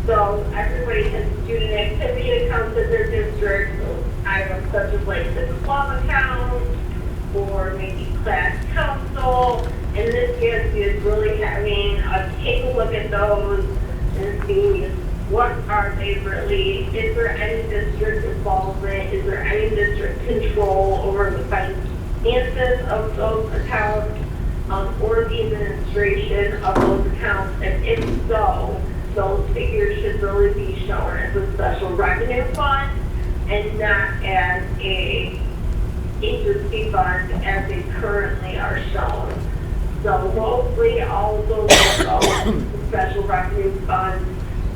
So everybody has student activity accounts at their district, so items such as like the club account or maybe class council. And this GASB is really having a take a look at those and see what are they really, is there any district involvement, is there any district control over the finances of those accounts, or the administration of those accounts, and if so, those figures should really be shown as a special revenue fund and not as a agency fund as they currently are shown. So mostly all of those will go to special revenue funds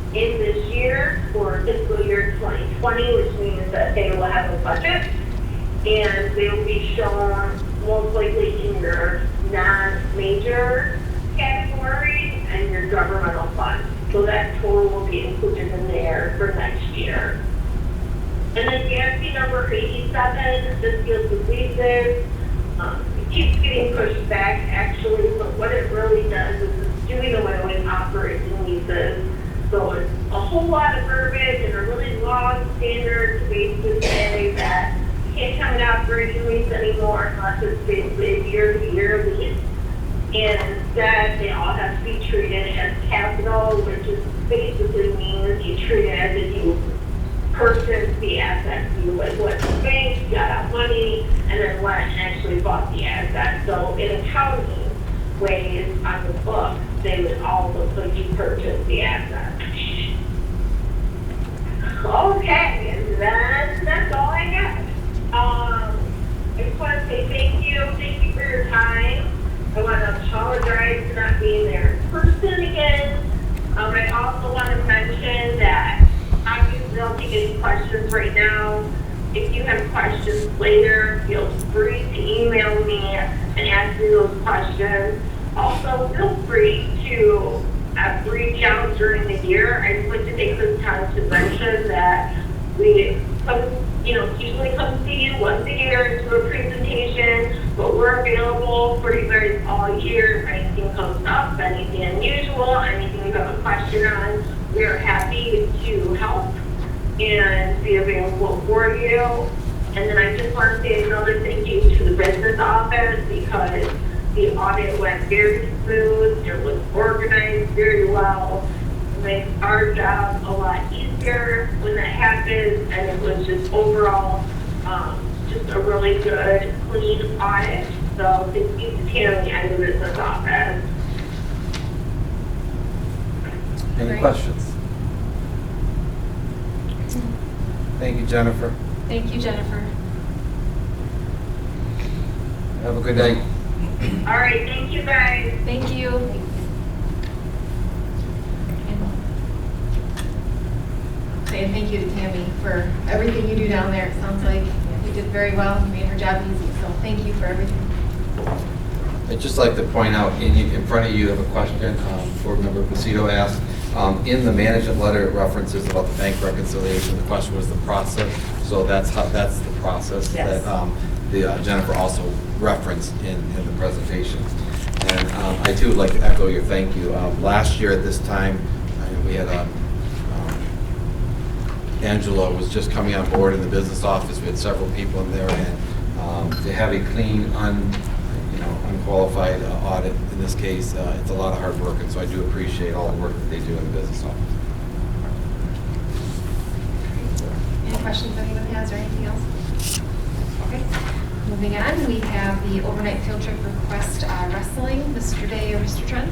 in this year for fiscal year 2020, which means that they will have a budget and they will be shown most likely in your non-major category and your governmental funds. So that total will be included in there for next year. And then GASB number 87, this deals with leases. It keeps getting pushed back actually, but what it really does is it's doing away with operating leases. So it's a whole lot of verbiage and a really long standard to basically say that you can't have an operating lease anymore unless it's basically a year-to-year lease. And instead, they all have to be treated as capital, which is basically means you treat it as if you purchased the asset. You went to the bank, got out money, and then went and actually bought the asset. So in accounting ways on the book, they would all look like you purchased the asset. Okay, and then that's all I got. I just want to say thank you for your time. I want to apologize for not being there in person again. I also want to mention that obviously don't take any questions right now. If you have questions later, feel free to email me and ask me those questions. Also, feel free to reach out during the year. I'd like to take this time to mention that we usually come see you once a year to do a presentation, but we're available for you guys all year. If anything comes up, anything unusual, anything you have a question on, we are happy to help and be available for you. And then I just want to say another thank you to the business office because the audit went very smooth, it was organized very well. It makes our job a lot easier when that happens, and it was just overall just a really good, clean audit. So thank you to Tammy and the business office. Any Great. questions? Thank you, Jennifer. Thank you, Jennifer. Have a good night. All right, thank you guys. Thank you. And thank you to Tammy for everything you do down there. It sounds like you did very well. You made her job easy. So thank you for everything. I'd just like to point out, in front of you have a question, Board Member Pacito asked. In the management letter, it references about the bank reconciliation. The question was the process. So that's the process Yes. that Jennifer also referenced in the presentation. And I too would like to echo your thank you. Last year at this time, we had Angela was just coming on board in the business office. We had several people in there, and to have a clean, unqualified audit in this case, it's a lot of hard work, and so I do appreciate all the work that they do in the business office. Any questions anyone has or anything else? Okay. Moving on, we have the overnight field trip request wrestling. Mr. Day or Mr. Trent?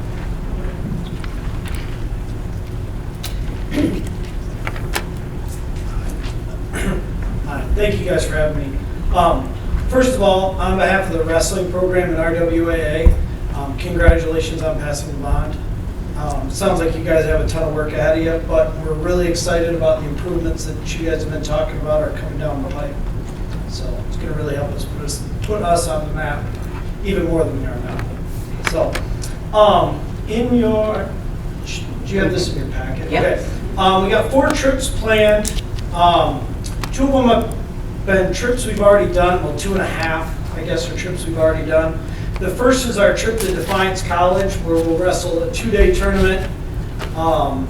Hi, thank you guys for having me. First of all, on behalf of the wrestling program at RWAA, congratulations on passing the bond. Sounds like you guys have a ton of work ahead of you, but we're really excited about the improvements that you guys have been talking about are coming down the pipe. So it's going to really help us put us on the map even more than we are now. So, do you have this in your packet? Yep. Okay. We got 4 trips planned. 2 of them have been trips we've already done. Well, 2.5, I guess, are trips we've already done. The first is our trip to Defiance College, where we'll wrestle a 2-day tournament. And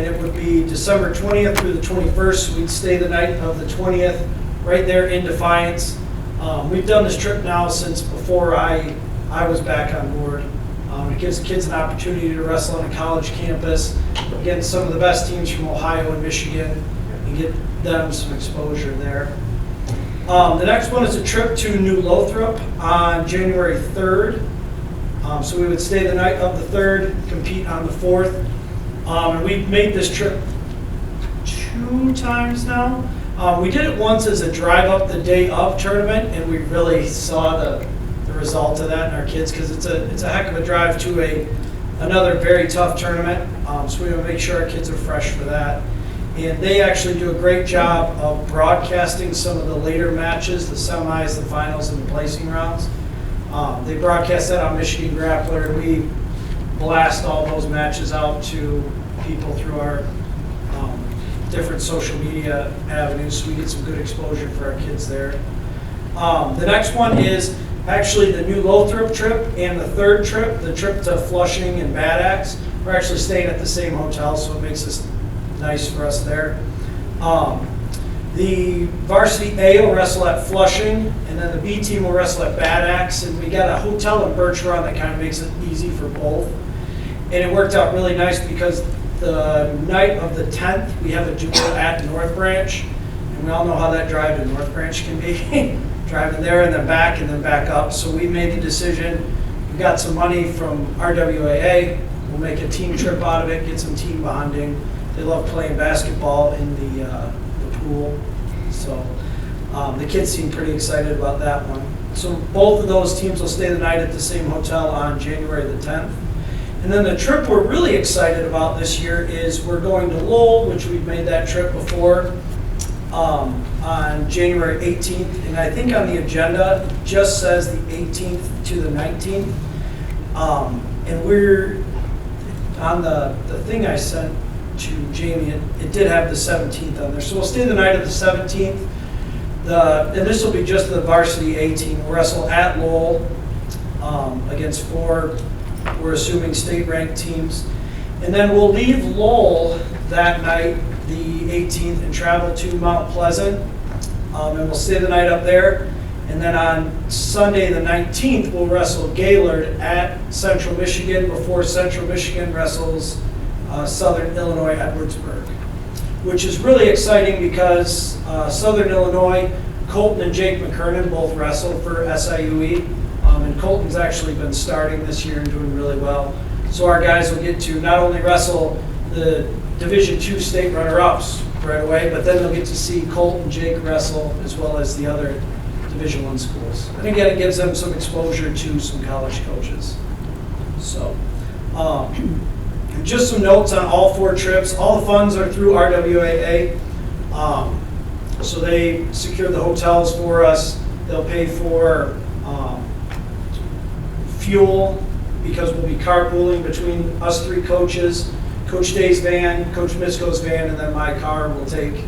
it would be December 20th through the 21st. We'd stay the night of the 20th right there in Defiance. We've done this trip now since before I was back on board. It gives kids an opportunity to wrestle on a college campus against some of the best teams from Ohio and Michigan and get them some exposure there. The next one is a trip to New Lothrop on January 3rd. So we would stay the night of the 3rd, compete on the 4th. And we made this trip 2 times now. We did it once as a drive up the day of tournament, and we really saw the result of that in our kids, because it's a heck of a drive to another very tough tournament. So we want to make sure our kids are fresh for that. And they actually do a great job of broadcasting some of the later matches, the semis, the finals, and the placing rounds. They broadcast that on Michigan Grappler. We blast all those matches out to people through our different social media avenues, so we get some good exposure for our kids there. The next one is actually the new Lothrop trip and the third trip, the trip to Flushing and Bad Axe. We're actually staying at the same hotel, so it makes this nice for us there. The varsity A will wrestle at Flushing, and then the B team will wrestle at Bad Axe, and we got a hotel in Birch Run that kind of makes it easy for both. And it worked out really nice because the night of the 10th, we have a duel at North Branch, and we all know how that drive to North Branch can be, driving there and then back up. So we made the decision, we got some money from RWAA, we'll make a team trip out of it, get some team bonding. They love playing basketball in the pool, so the kids seem pretty excited about that one. So both of those teams will stay the night at the same hotel on January the 10th. And then the trip we're really excited about this year is we're going to Lowell, which we've made that trip before, on January 18th. And I think on the agenda it just says the 18th to the 19th. And we're on the thing I sent to Jamie, it did have the 17th on there. So we'll stay the night of the 17th. And this will be just the varsity A team. We'll wrestle at Lowell against 4, we're assuming state-ranked teams. And then we'll leave Lowell that night, the 18th, and travel to Mount Pleasant. And we'll stay the night up there. And then on Sunday the 19th, we'll wrestle Gaylord at Central Michigan before Central Michigan wrestles Southern Illinois Edwardsburg, which is really exciting because Southern Illinois, Colton and Jake McKernan both wrestle for SIUE, and Colton's actually been starting this year and doing really well. So our guys will get to not only wrestle the Division II state runner-ups right away, but then they'll get to see Colton and Jake wrestle as well as the other Division I schools. And again, it gives them some exposure to some college coaches. So. Just some notes on all 4 trips. All the funds are through RWAA. So they secure the hotels for us. They'll pay for fuel because we'll be carpooling between us 3 coaches. Coach Day's van, Coach Misko's van, and then my car will take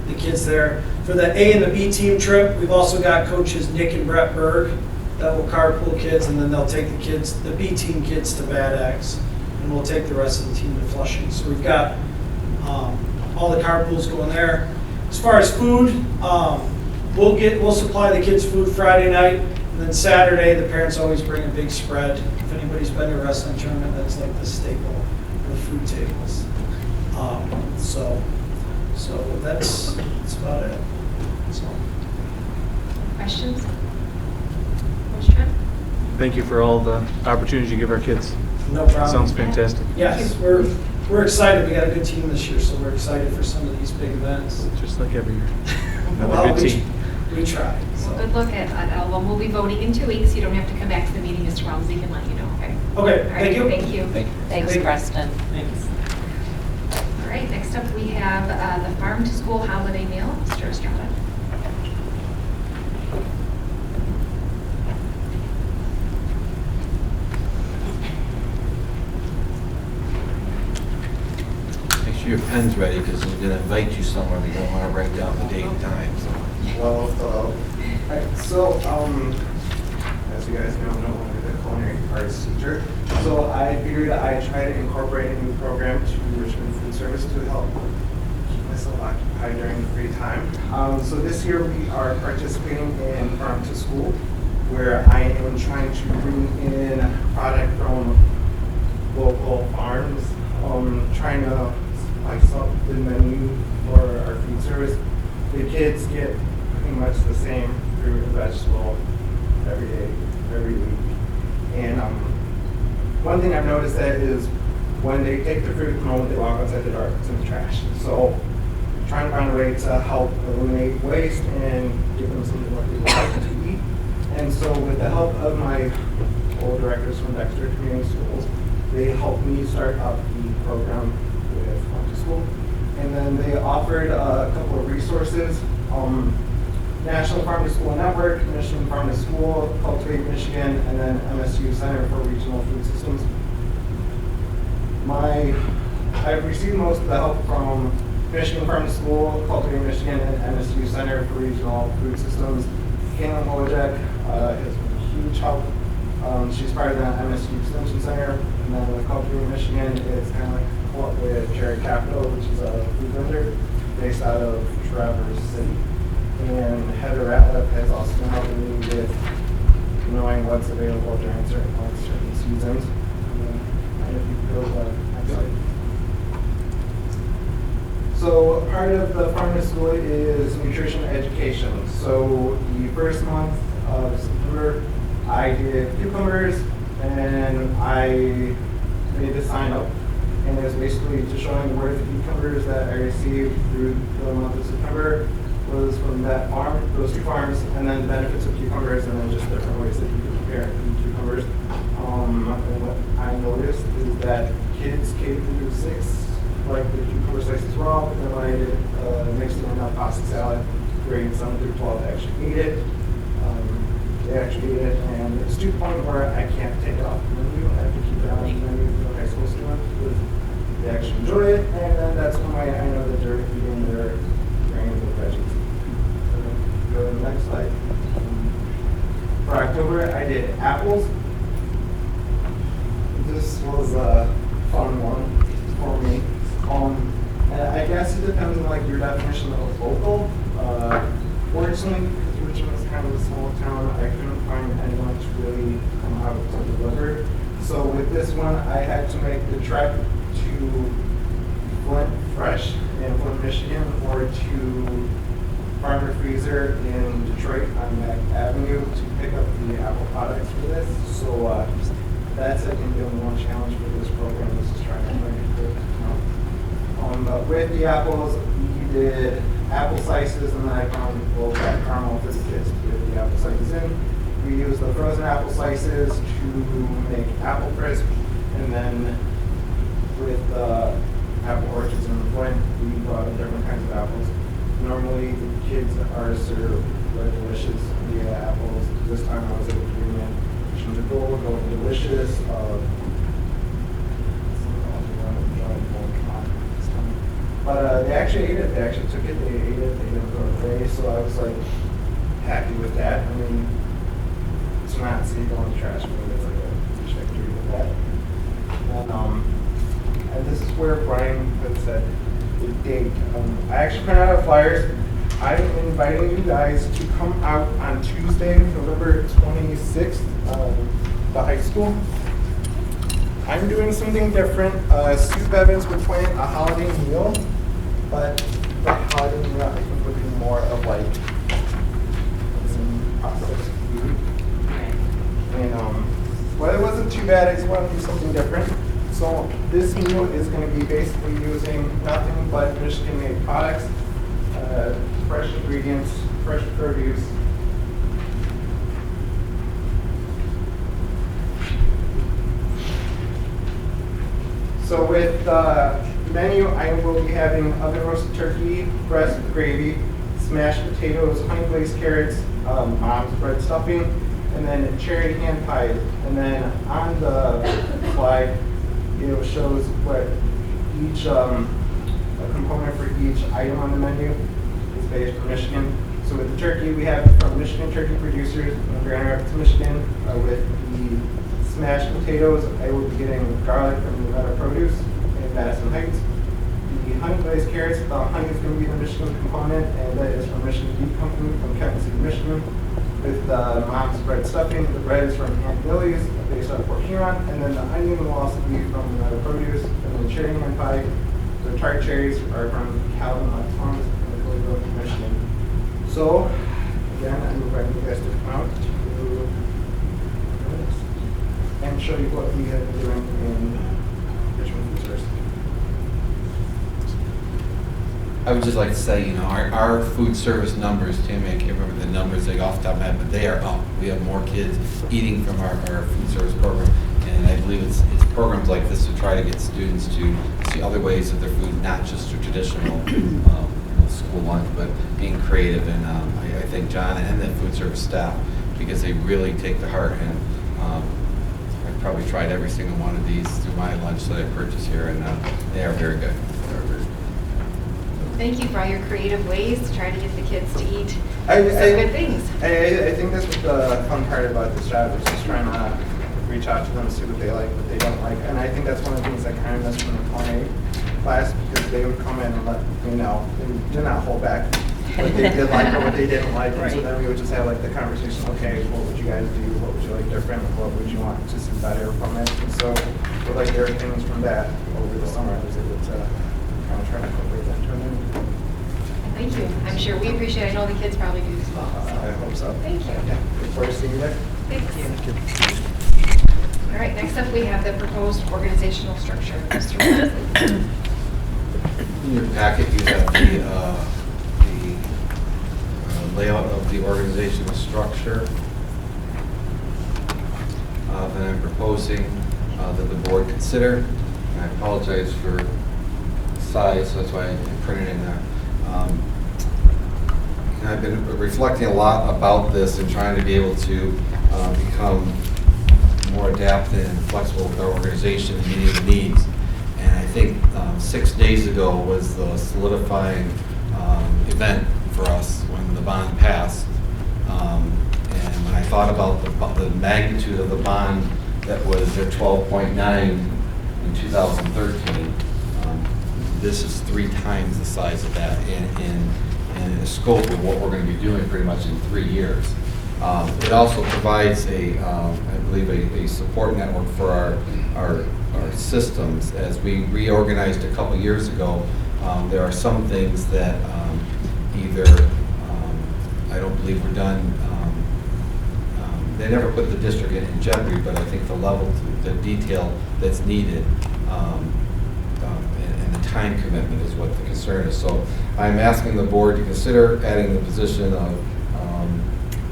the kids there. For the A and the B team trip, we've also got coaches Nick and Brett Berg that will carpool kids, and then they'll take the kids, the B team kids, to Bad Axe. And we'll take the rest of the team to Flushing. So we've got all the carpools going there. As far as food, we'll supply the kids food Friday night, and then Saturday the parents always bring a big spread. If anybody's been to a wrestling tournament, that's like the staple of the food tables. So that's about it. So. Questions? Coach Trent? Thank you for all the opportunities you give our kids. No problem. Sounds fantastic. Yes, we're excited. We got a good team this year, so we're excited for some of these big events. Just like every year. Another Well, good team. We try. So. Well, good luck at Elva. We'll be voting in 2 weeks. You don't have to come back to the meeting. Mr. Walmsley can let you know, okay? Okay, All right, thank you. Thank you. Thanks, Thank you. Preston. Thanks. All right, next up we have the Farm to School Holiday Meal. Mr. Estrada. Make sure your pen's ready, because I'm going to invite you somewhere, and you don't want to write down the date and time, so. Hello, hello. Alright, so, as you guys know, I'm the culinary arts teacher. So I figured I'd try to incorporate a new program to Richmond Food Service to help keep myself occupied during the free time. So this year we are participating in Farm to School, where I am trying to bring in product from local farms, trying to spice up the menu for our food service. The kids get pretty much the same fruit and vegetable every day, every week. And one thing I've noticed that is when they take the fruit home, they walk outside the door, it's in the trash. So trying to find a way to help eliminate waste and give them something what they would like to eat. And so with the help of my old directors from Dexter Community Schools, they helped me start up the program with Farm to School. And then they offered a couple of resources, National Farm to School Network, Michigan Farm to School, Cultivate Michigan, and then MSU Center for Regional Food Systems. I've received most of the help from Michigan Farm to School, Cultivate Michigan, and MSU Center for Regional Food Systems. Caitlin Wojcik has been a huge help. She's part of the MSU Extension Center, and then with Cultivate Michigan, it's kind of like what with Cherry Capital, which is a food vendor based out of Traverse City. And Heather Ratliff has also been helping me with knowing what's available during certain seasons. And if you go to the next slide. So part of the Farm to School is nutrition education. So the first month of September, I did cucumbers, and I made the sign up. And it was basically just showing where the cucumbers that I received through the month of September was from that farm, those two farms, and then the benefits of cucumbers, and then just different ways that you can prepare cucumbers. And what I noticed is that kids K through 6 like the cucumber slices raw, but then when I did mixed it in a pasta salad, grades 7 through 12 actually ate it. They actually ate it, and it's to the point where I can't take it off the menu. I have to keep it on the menu for high school students because they actually enjoy it, and then that's when I know that they're eating their grains and veggies. So go to the next slide. For October, I did apples. This was a fun one for me. And I guess it depends on like your definition of local. Fortunately, because Richmond is kind of a small town, I couldn't find anyone to really come out to deliver. So with this one, I had to make the trek to Flint Fresh in Flint, Michigan, or to Farmer Freezer in Detroit on Mac Avenue to pick up the apple products for this. So that's I think the only one challenge for this program is just trying to make it. But with the apples, we did apple slices, and then I found low-fat caramel for the kids to get the apple slices in. We used the frozen apple slices to make apple crisp, and then with apple orchards in the Flint, we brought in different kinds of apples. Normally, the kids are served Red Delicious via apples. This time I was able to bring in Kinder Gold, Golden Delicious, but they actually ate it. They actually took it. They ate it. They didn't throw it away. So I was like happy with that. I mean, it's not safe on the trash, but it's like a huge victory with that. And this is where Brian had said the date. I actually printed out flyers. I'm inviting you guys to come out on Tuesday, November 26th, the high school. I'm doing something different. Sue Bevins would plan a holiday meal, but the holiday meal I think would be more of like some processed food. And well, it wasn't too bad. I just wanted to do something different. So this meal is going to be basically using nothing but Michigan-made products, fresh ingredients, fresh produce. So with the menu, I will be having oven roasted turkey, breast with gravy, smashed potatoes, honey glazed carrots, mom's bread stuffing, and then cherry hand pies. And then on the slide, it shows what each a component for each item on the menu is based from Michigan. So with the turkey, we have from Michigan Turkey Producers in Grand Rapids, Michigan. With the smashed potatoes, I will be getting garlic from Nevada Produce in Madison Heights. The honey glazed carrots, the honey is going to be the Michigan component, and that is from Michigan Beef Company from Kenton City, Michigan. With the mom's bread stuffing, the bread is from Aunt Lily's, based out of Port Huron, and then the onion will also be from Nevada Produce, and then the cherry hand pie, the tart cherries are from Calvin Farms in Louisville, Michigan. So, again, I'm inviting you guys to come out to and show you what we have been doing in Richmond Food Source. I would just like to say, our food service numbers, Tammy, I can't remember the numbers like off the top of my head, but they are up. We have more kids eating from our food service program. And I believe it's programs like this to try to get students to see other ways of their food, not just a traditional school lunch, but being creative. And I thank John and the food service staff because they really take to heart. And I've probably tried every single one of these through my lunch that I purchase here, and they are very good. Thank you for all your creative ways to try to get the kids to eat some I good things. I think that's what the fun part about this job is, just trying to reach out to them, see what they like, what they don't like. And I think that's one of the things that kind of missed from the culinary class, because they would come in and let me know, and do not hold back what they did like or what they didn't like. And so then we would just have like the conversation, okay, what would you guys do? What would you like different? What would you want to see better from it? And so with like their opinions from that over the summer, I was able to kind of try to incorporate that into it. Thank you. I'm sure we appreciate it. I know the kids probably do as well. I hope so. Thank you. Yeah, look forward to seeing you there. Thank you. All right, next up we have the proposed organizational structure. Mr. Leslie. In your packet, you have the layout of the organizational structure that I'm proposing that the board consider. And I apologize for size, so that's why I printed in there. And I've been reflecting a lot about this and trying to be able to become more adapted and flexible with our organization and meeting the needs. And I think 6 days ago was the solidifying event for us when the bond passed. And when I thought about the magnitude of the bond that was at 12.9 in 2013, this is 3 times the size of that in the scope of what we're going to be doing pretty much in 3 years. It also provides I believe a support network for our systems. As we reorganized a couple years ago, there are some things that either I don't believe were done. They never put the district in jeopardy, but I think the level, the detail that's needed, and the time commitment is what the concern is. So I'm asking the board to consider adding the position of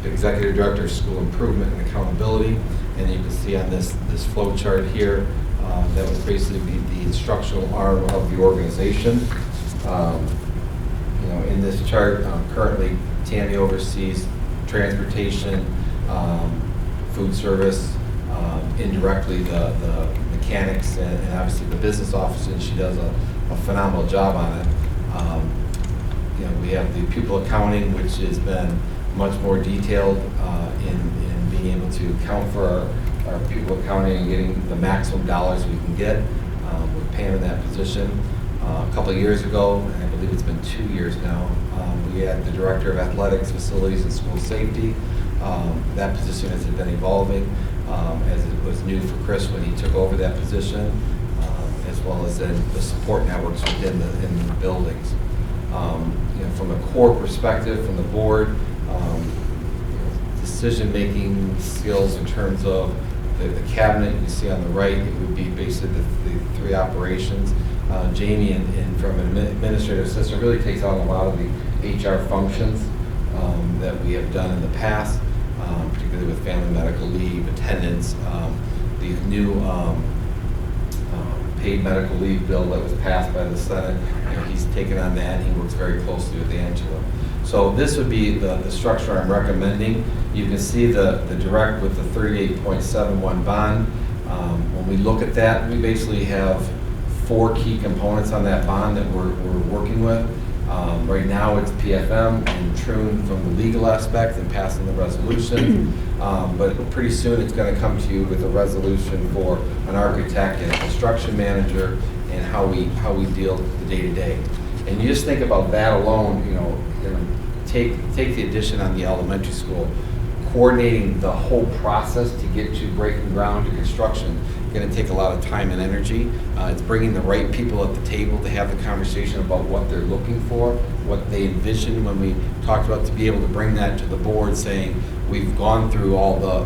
Executive Director of School Improvement and Accountability. And you can see on this flow chart here, that would basically be the instructional arm of the organization. In this chart, currently Tammy oversees transportation, food service, indirectly the mechanics, and obviously the business office, and she does a phenomenal job on it. We have the pupil accounting, which has been much more detailed in being able to account for our pupil accounting and getting the maximum dollars we can get. With Pam in that position. A couple of years ago, and I believe it's been 2 years now, we had the Director of Athletics, Facilities, and School Safety. That position has been evolving as it was new for Chris when he took over that position, as well as then the support networks within the buildings. From a core perspective, from the board, decision-making skills in terms of the cabinet you see on the right, it would be basically the 3 operations. Jamie, and from an administrative assistant, really takes on a lot of the HR functions that we have done in the past, particularly with family medical leave, attendance, the new paid medical leave bill that was passed by the Senate. He's taken on that. He works very closely with Angela. So this would be the structure I'm recommending. You can see the direct with the 38.71 bond. When we look at that, we basically have 4 key components on that bond that we're working with. Right now it's PFM and Troon from the legal aspect and passing the resolution. But pretty soon it's going to come to you with a resolution for an architect and a construction manager and how we deal with the day-to-day. And you just think about that alone, take the addition on the elementary school, coordinating the whole process to get to breaking ground to construction. Going to take a lot of time and energy. It's bringing the right people at the table to have the conversation about what they're looking for, what they envision when we talked about, to be able to bring that to the board, saying we've gone through all the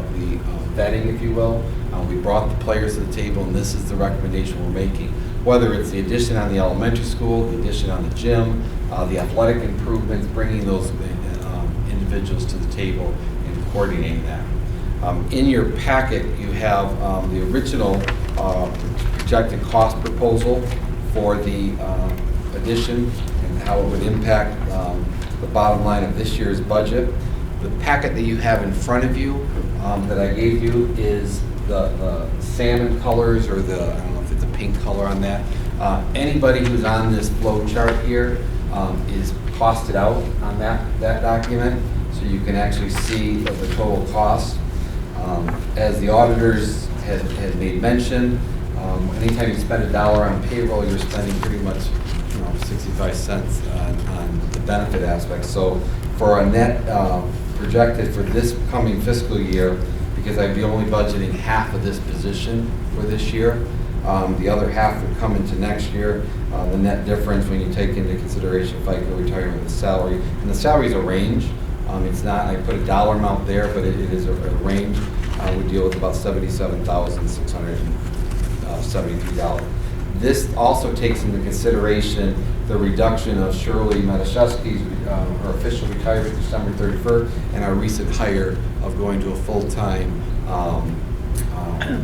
vetting, if you will. We brought the players to the table, and this is the recommendation we're making. whether it's the addition on the elementary school, the addition on the gym, the athletic improvements, bringing those individuals to the table and coordinating that. In your packet, you have the original projected cost proposal for the addition and how it would impact the bottom line of this year's budget. The packet that you have in front of you that I gave you is the salmon colors, or the, I don't know if it's a pink color on that. Anybody who's on this flow chart here is costed out on that document, so you can actually see the total cost. As the auditors has made mention, anytime you spend $1 on payroll, you're spending pretty much 65 cents on the benefit aspect. So for a net projected for this coming fiscal year, because I'd be only budgeting half of this position for this year, the other half would come into next year. The net difference, when you take into consideration FICA, retirement, the salary, and the salary is a range. It's not, I put a dollar amount there, but it is a range. We deal with about $77,673. This also takes into consideration the reduction of Shirley Matuszewski's her official retirement December 31st, and our recent hire of going to a full-time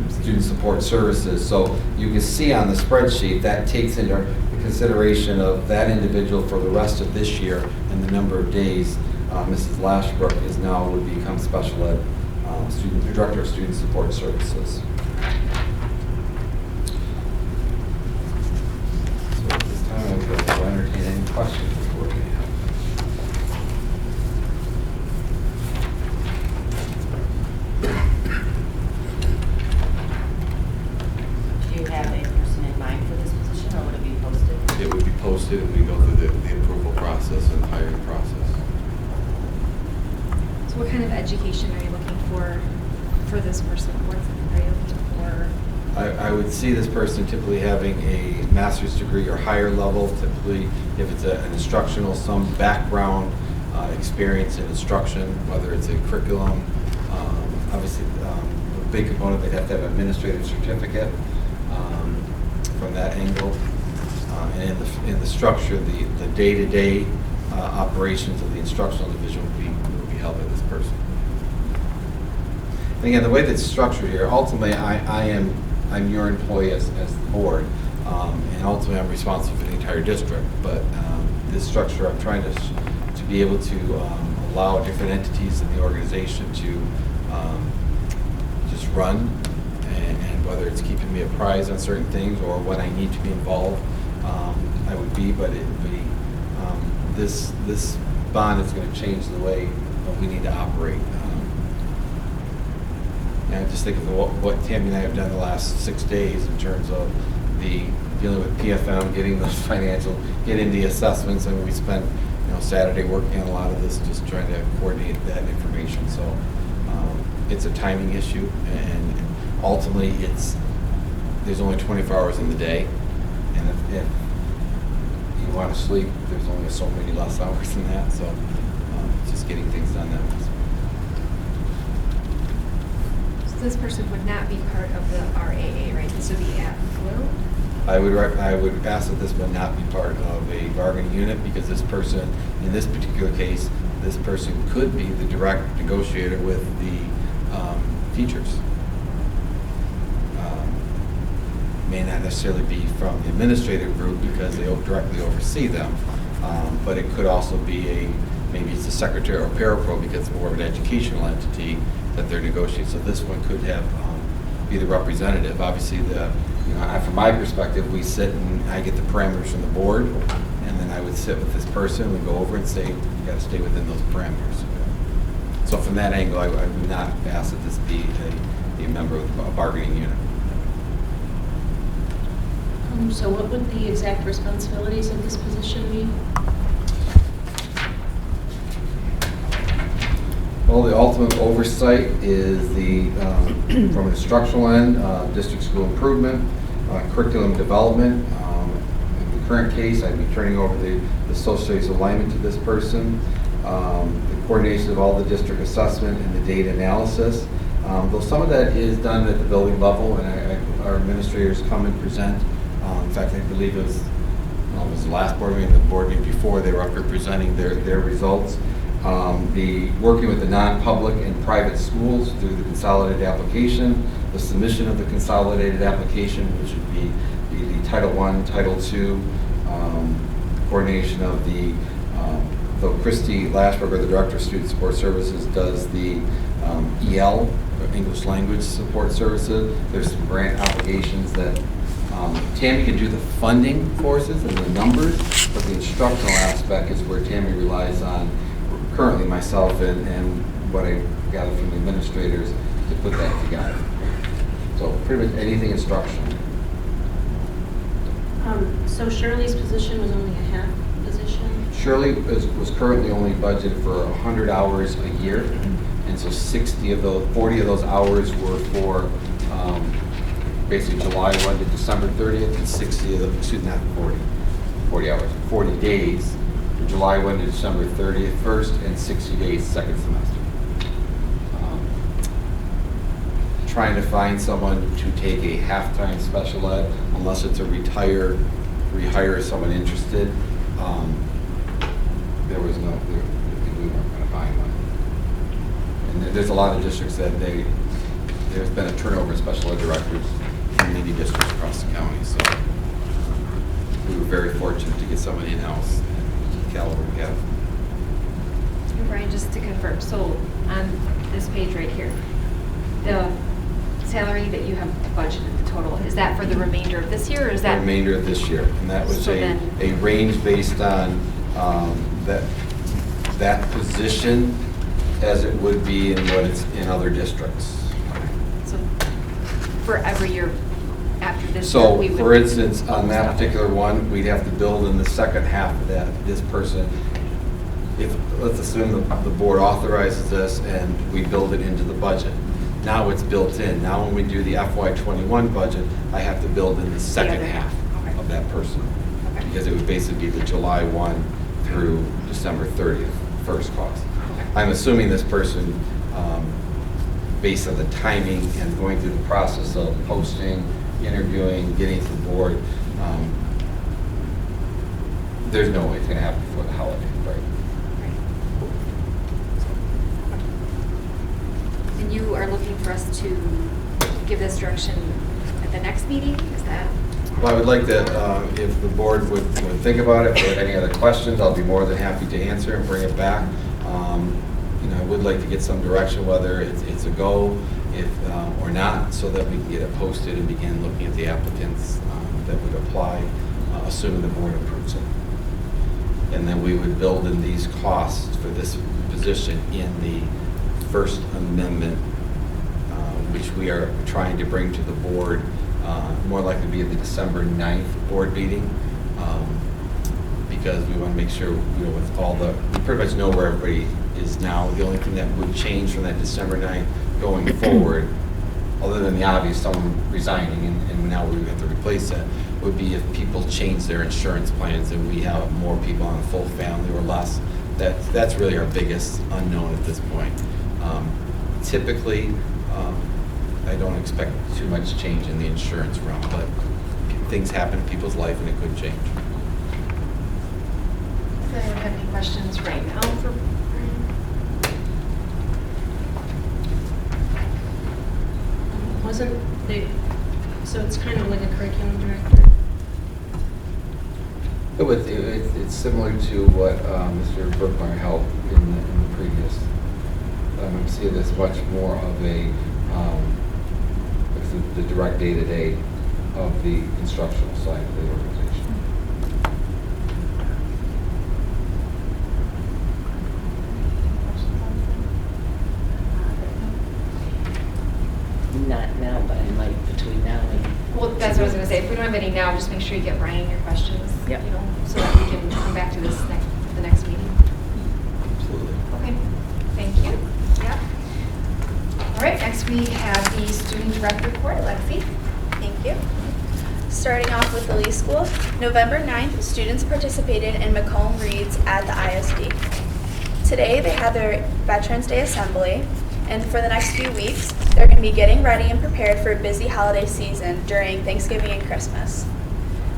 student support services. So you can see on the spreadsheet that takes into consideration of that individual for the rest of this year and the number of days. Mrs. Lashbrook is now would become special ed director of student support services. So at this time, I will entertain any questions before we have. Do you have a person in mind for this position, or would it be posted? It would be posted, and we go through the approval process and the hiring process. So what kind of education are you looking for this person? What are you looking for? I would see this person typically having a master's degree or higher level, typically if it's an instructional, some background experience in instruction, whether it's a curriculum. Obviously, a big component, they'd have to have an administrative certificate from that angle. And in the structure, the day-to-day operations of the instructional division would be held by this person. And again, the way that's structured here, ultimately, I'm your employee as the board, and ultimately I'm responsible for the entire district. But this structure, I'm trying to be able to allow different entities in the organization to just run, and whether it's keeping me apprised on certain things or when I need to be involved, I would be. But it would be this bond is going to change the way we need to operate. And I just think of what Tammy and I have done the last 6 days in terms of dealing with PFM, getting those financial, getting the assessments, and we spent Saturday working on a lot of this, just trying to coordinate that information. So it's a timing issue, and ultimately there's only 24 hours in the day, and if you want to sleep, there's only so many less hours than that. So it's just getting things done that way. This person would not be part of the RAA, right? This would be at will? I would ask that this would not be part of a bargaining unit, because this person, in this particular case, this person could be the direct negotiator with the teachers. May not necessarily be from the administrative group because they directly oversee them, but it could also be maybe it's the secretary or parapro, because it's more of an educational entity that they're negotiating. So this one could have be the representative. Obviously, from my perspective, we sit and I get the parameters from the board, and then I would sit with this person. We go over and say, you got to stay within those parameters. So from that angle, I would not ask that this be a member of a bargaining unit. So what would the exact responsibilities of this position be? Well, the ultimate oversight is from an instructional end, district school improvement, curriculum development. In the current case, I'd be turning over the social studies alignment to this person, the coordination of all the district assessment and the data analysis. Though some of that is done at the building level, and our administrators come and present In fact, I believe it was the last board meeting, the board meeting before, they were up here presenting their results. The working with the non-public and private schools through the consolidated application, the submission of the consolidated application, which would be the Title I, Title II, coordination of though Christy Lashberger, the Director of Student Support Services, does the EL, English Language Support Services. There's some grant obligations that Tammy can do the funding forces and the numbers, but the instructional aspect is where Tammy relies on currently myself and what I gather from the administrators to put that together. So pretty much anything instructional. So Shirley's position was only a half position? Shirley was currently only budgeted for 100 hours a year, and so 40 of those hours were for basically July 1 to December 30th, and 60 of them, excuse me, not 40 hours, 40 days, from July 1 to December 30th first, and 60 days second semester. Trying to find someone to take a half-time special ed, unless it's a rehire someone interested. We weren't going to find one. And there's a lot of districts that there's been a turnover of special ed directors in many districts across the county, so we were very fortunate to get someone in-house and the caliber we have. And Brian, just to confirm, so on this page right here, the salary that you have budgeted, the total, is that for the remainder of this year, or is that? The remainder of this year, and that was So a range based on that position as it would be in what it's in other districts. So for every year after this? So, we would- for instance, on that particular one, we'd have to build in the second half of that, this person, let's assume the board authorizes this and we build it into the budget. Now it's built in. Now when we do the FY21 budget, I have to build in the second half of that person. Okay. Because it would basically be the July 1 through December 30th first cost. I'm assuming this person, based on the timing and going through the process of posting, interviewing, getting to the board, there's no way it's going to happen before the holiday, right? And you are looking for us to give this direction at the next meeting, is that? Well, I would like to, if the board would think about it, if there are any other questions, I'll be more than happy to answer and bring it back. I would like to get some direction, whether it's a go or not, so that we can get it posted and begin looking at the applicants that would apply, assuming the board approves it. And then we would build in these costs for this position in the First Amendment, which we are trying to bring to the board, more likely to be at the December 9th board meeting, because we want to make sure, with we pretty much know where everybody is now. The only thing that would change from that December 9th going forward, other than the obvious, someone resigning and now we have to replace that, would be if people change their insurance plans and we have more people on a full family or less. That's really our biggest unknown at this point. Typically, I don't expect too much change in the insurance realm, but things happen in people's life and it could change. Does anyone have any questions right now for Brian? So it's kind of like a curriculum director? It's similar to what Mr. Brookmeyer held in the previous. I'm seeing this much more of the direct day-to-day of the instructional side of the organization. Not now, but I might between now and. Well, that's what I was gonna say, if we don't have any now, just make sure you get Brian your questions. Yep. So that we can come back to this the next meeting. Absolutely. Okay, thank you. Yep. All right, next we have the student rep report, Lexi. Thank you. Starting off with the Lee School, November 9th, students participated in Macomb Reads at the ISD. Today they had their Veterans Day Assembly, and for the next few weeks, they're going to be getting ready and prepared for a busy holiday season during Thanksgiving and Christmas.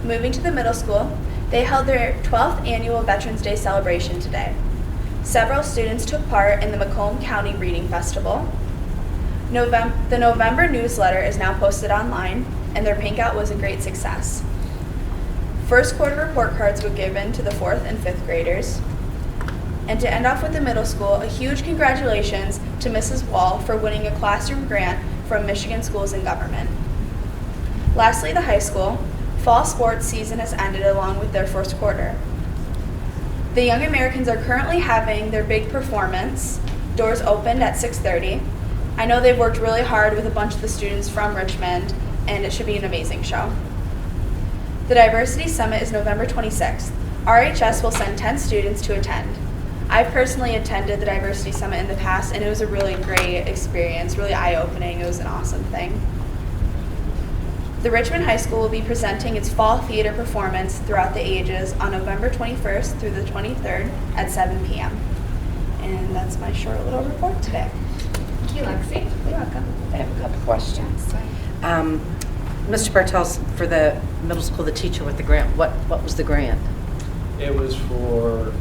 Moving to the middle school, they held their 12th annual Veterans Day celebration today. Several students took part in the Macomb County Reading Festival. The November newsletter is now posted online, and their pink out was a great success. First quarter report cards were given to the 4th and 5th graders. And to end off with the middle school, a huge congratulations to Mrs. Wall for winning a classroom grant from Michigan Schools and Government. Lastly, the high school. Fall sports season has ended along with their first quarter. The Young Americans are currently having their big performance. Doors opened at 6:30. I know they've worked really hard with a bunch of the students from Richmond, and it should be an amazing show. The Diversity Summit is November 26th. RHS will send 10 students to attend. I personally attended the Diversity Summit in the past, and it was a really great experience, really eye-opening. It was an awesome thing. The Richmond High School will be presenting its fall theater performance throughout the ages on November 21st through the 23rd at 7 p.m. And that's my short little report today. Thank you, Lexi. You're welcome. I have a couple questions. Yes. Mr. Bartels, for the middle school, the teacher with the grant, what was the grant? It was for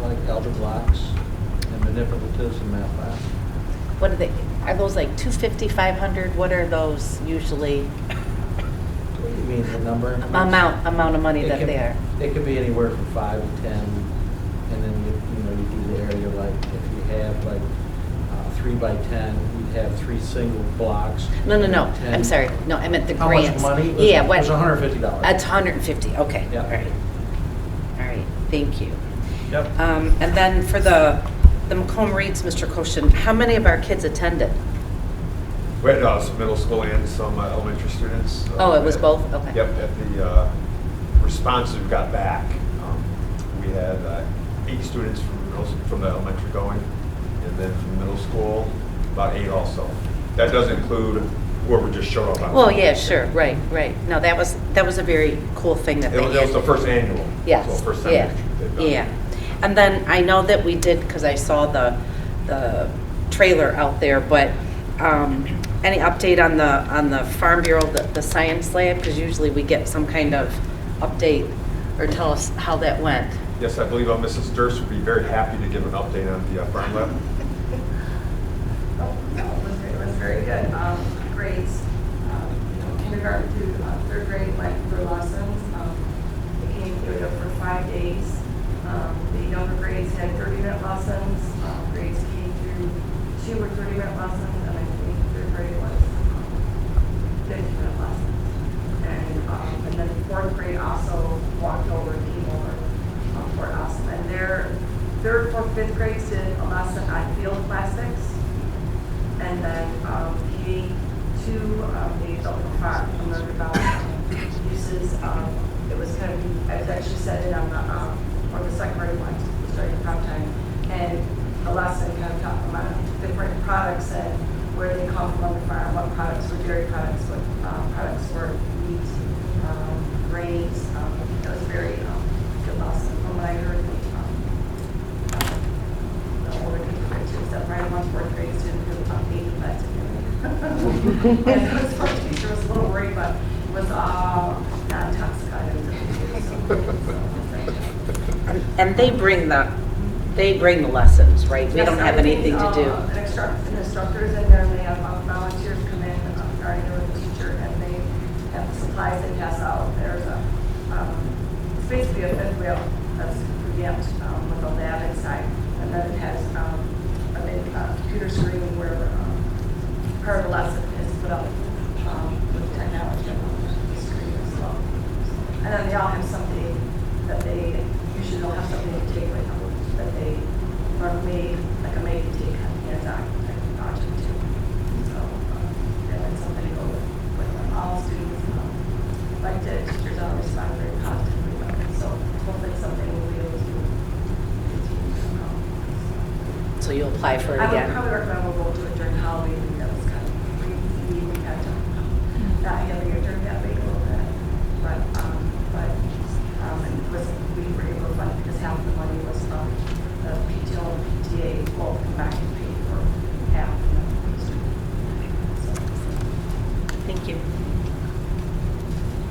like algebra blocks and manipulatives and math labs. What are those like 250, 500? What are those usually? What do you mean, the number? Amount of money It that can- they are. It could be anywhere from 5 to 10, and then you do the area, like if you have like 3 by 10, you'd have 3 single blocks. No. 10. I'm sorry. No, I meant the How much grants. money? Yeah, It what? was $150. That's 150. Okay. Yeah. All right. Thank you. Yep. And then for the Macomb Reads, Mr. Koshin, how many of our kids attended? We had some middle school and some elementary students. Oh, it was both? Okay. Yep, at the responses we got back, we had 8 students from the elementary going, and then from middle school, about 8 also. That does include whoever just showed up on. Well, yeah, sure, right. No, that was a very cool thing that they It was the first annual. Yes, So first time they've done it. yeah. And then I know that we did, because I saw the trailer out there, but any update on the Farm Bureau, the science lab? Because usually we get some kind of update or tell us how that went. Yes, I believe Mrs. Durst would be very happy to give an update on the farm lab. It was very good. Grades, kindergarten through 3rd grade went through lessons. They came through it for 5 days. The younger grades had 30-minute lessons. Grades came through 2 or 30-minute lessons, and I think 3rd grade was 50-minute lessons. And then 4th grade also walked over and came over for us. And their 3rd, 4th, 5th grades did a lesson on field plastics. And then K2, they built a farm and learned about uses. It was kind of, I was actually said it on the, or the second grade one, starting prep time. And the lesson kind of talked about different products and where they come from on the farm, what products were dairy products, what products were meat, grains. It was a very good lesson from what I heard. The older kids were too, except right among 4th grade students, because about 80 plastic. And the sports teacher was a little worried, but it was non-toxic items. And they bring the lessons, right? We don't have anything to do. An instructor's in there, and they have volunteers come in, already know the teacher, and they have the supplies they pass out. There's it's basically a 5th wheel that's preempt with a lab inside, and then it has a big computer screen where part of the lesson is put up with technology on the screen as well. And then they all have something that they usually don't have something to take with them that they are made, like a make and take hands-on project too. So they had something to go with them. All students liked it. Teachers all responded very positively about it. So hopefully it's something we'll be able to continue to promote. So you'll apply for it I would again? probably recommend we'll go to it during Halloween. That was kind of crazy. We had to not having it during that week a little bit. But it was, we were able to fund because half the money was from the PTO and PTA both come back and pay for half. Thank you.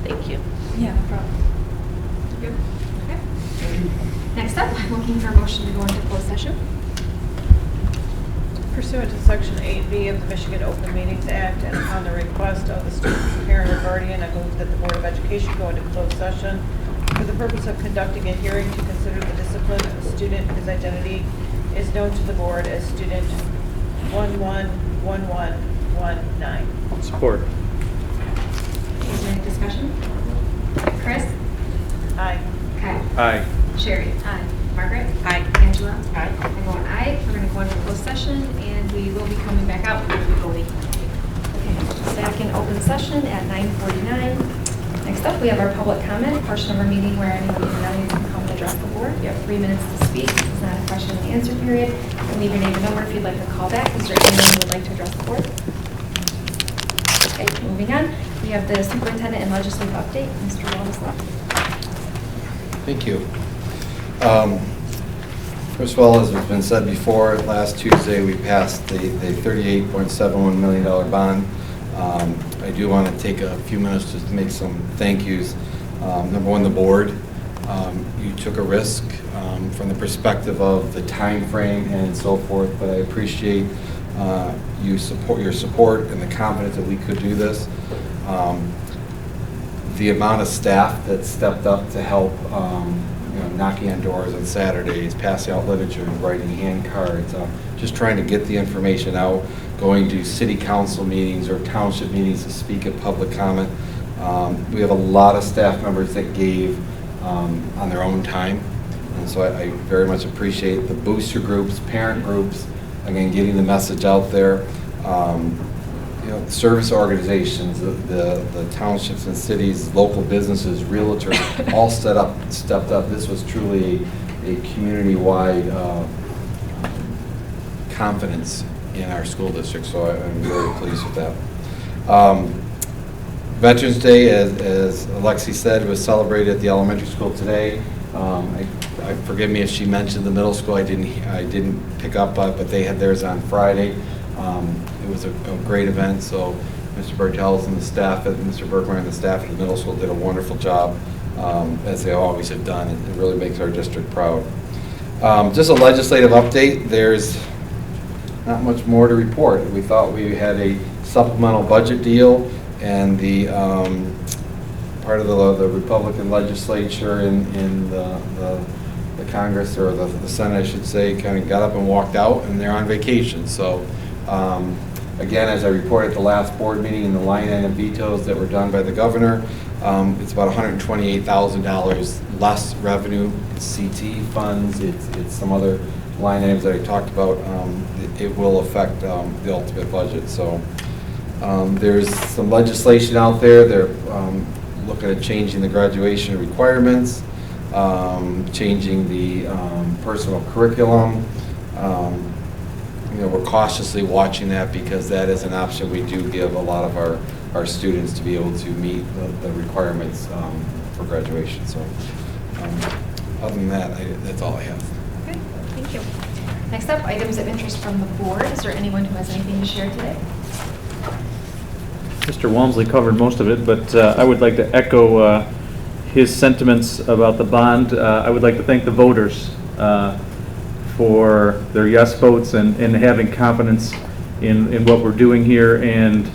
Thank you. Yeah, no problem. Good? Okay. Next up, I'm looking for a motion to go into closed session. Pursuant to Section 8B of the Michigan Open Meetings Act and upon the request of the student's parent or guardian, I move that the Board of Education go into closed session for the purpose of conducting a hearing to consider the discipline of a student whose identity is known to the board as student 111119. Support. Is there any discussion? Chris? Aye. Kyle? Aye. Sherry? Aye. Margaret? Aye. Angela? Aye. I'm going aye. We're going to go into closed session, and we will be coming back out with the voting. Okay, back in open session at 9:49. Next up, we have our public comment portion of our meeting where anyone in the audience can come and address the board. You have 3 minutes to speak. This is not a question and answer period. You can leave your name and number if you'd like to call back. Is there anyone who would like to address the board? Okay, moving on. We have the superintendent and legislative update. Mr. Walmsley. Thank you. First of all, as has been said before, last Tuesday we passed the $38.71 million bond. I do want to take a few minutes just to make some thank yous. Number one, the board. You took a risk from the perspective of the time frame and so forth, but I appreciate your support and the confidence that we could do this. The amount of staff that stepped up to help, knocking on doors on Saturdays, passing out literature, writing hand cards, just trying to get the information out, going to city council meetings or township meetings to speak at public comment. We have a lot of staff members that gave on their own time, and so I very much appreciate the booster groups, parent groups, again, getting the message out there. Service organizations, the townships and cities, local businesses, realtors, all stepped up. This was truly a community-wide confidence in our school district, so I'm very pleased with that. Veterans Day, as Alexi said, was celebrated at the elementary school today. Forgive me if she mentioned the middle school. I didn't pick up, but they had theirs on Friday. It was a great event, so Mr. Bartels and the staff, Mr. Bergmeyer and the staff at the middle school did a wonderful job, as they always have done. It really makes our district proud. Just a legislative update. There's not much more to report. We thought we had a supplemental budget deal, and the part of the Republican legislature in the Congress, or the Senate, I should say, kind of got up and walked out, and they're on vacation. So again, as I reported at the last board meeting, in the line item vetoes that were done by the governor, it's about $128,000 less revenue. It's CT funds, it's some other line items that I talked about. It will affect the ultimate budget. So there's some legislation out there. They're looking at changing the graduation requirements, changing the personal curriculum. We're cautiously watching that because that is an option we do give a lot of our students to be able to meet the requirements for graduation. So other than that, that's all I have. Okay, thank you. Next up, items of interest from the board. Is there anyone who has anything to share today? Mr. Walmsley covered most of it, but I would like to echo his sentiments about the bond. I would like to thank the voters for their yes votes and having confidence in what we're doing here, and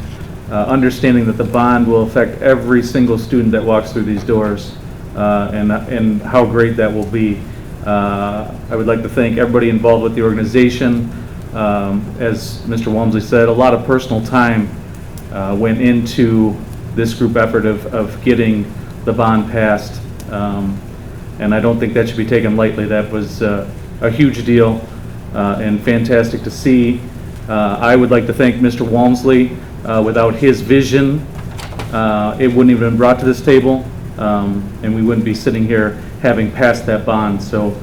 understanding that the bond will affect every single student that walks through these doors, and how great that will be. I would like to thank everybody involved with the organization. As Mr. Walmsley said, a lot of personal time went into this group effort of getting the bond passed, and I don't think that should be taken lightly. That was a huge deal and fantastic to see. I would like to thank Mr. Walmsley. Without his vision, it wouldn't even been brought to this table, and we wouldn't be sitting here having passed that bond. So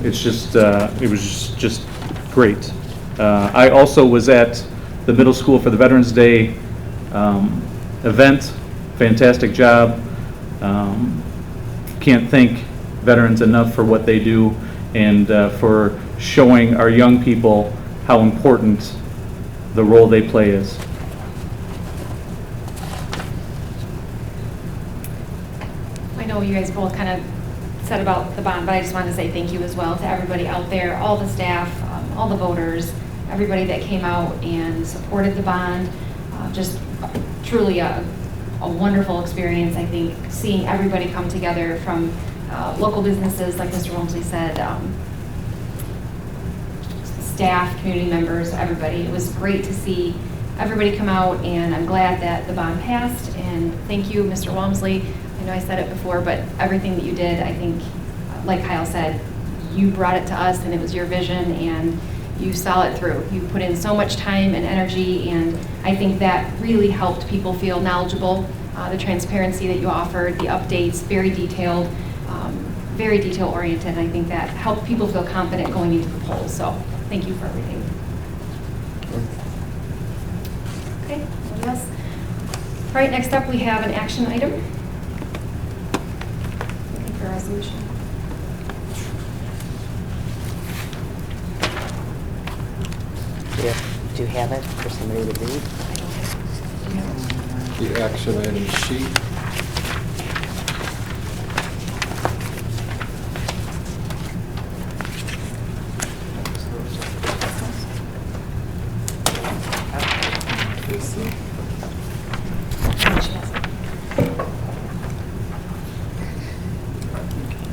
it's just it was just great. I also was at the middle school for the Veterans Day event. Fantastic job. Can't thank veterans enough for what they do, and for showing our young people how important the role they play is. know you guys both kind of said about the bond, but I just wanted to say thank you as well to everybody out there, all the staff, all the voters, everybody that came out and supported the bond. Just truly a wonderful experience, I think, seeing everybody come together from local businesses, like Mr. Walmsley said, staff, community members, everybody. It was great to see everybody come out, and I'm glad that the bond passed. And thank you, Mr. Walmsley. I know I said it before, but everything that you did, I think, like Kyle said, you brought it to us, and it was your vision, and you saw it through. You put in so much time and energy, and I think that really helped people feel knowledgeable. The transparency that you offered, the updates, very detailed oriented. And I think that helped people feel confident going into the polls. So thank you for everything. Okay, anybody else? All right, next up we have an action item. Looking for a resolution. Do you have it for somebody to read? I don't have. Do you have it? The action item sheet.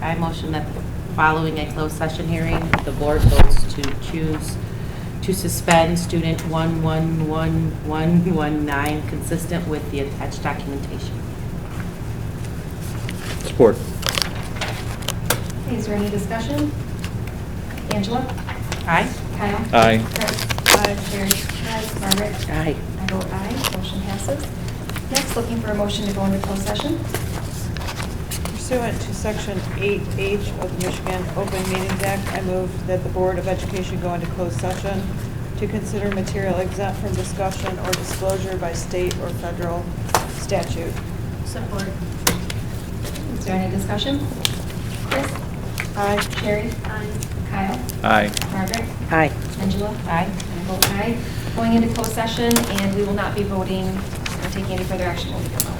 I motion that following a closed session hearing, the board votes to choose to suspend student 111119 consistent with the attached documentation. Support. Okay, is there any discussion? Angela? Aye. Kyle? Aye. Chris? Aye. Sherry? Aye. Margaret? Aye. I vote aye. Motion passes. Next, looking for a motion to go into closed session. Pursuant to Section 8H of the Michigan Open Meetings Act, I move that the Board of Education go into closed session to consider material exempt from discussion or disclosure by state or federal statute. Support. Is there any discussion? Chris? Aye. Sherry? Aye. Kyle? Aye. Margaret? Aye. Angela? Aye. And I vote aye. Going into closed session, and we will not be voting or taking any further action when we come out.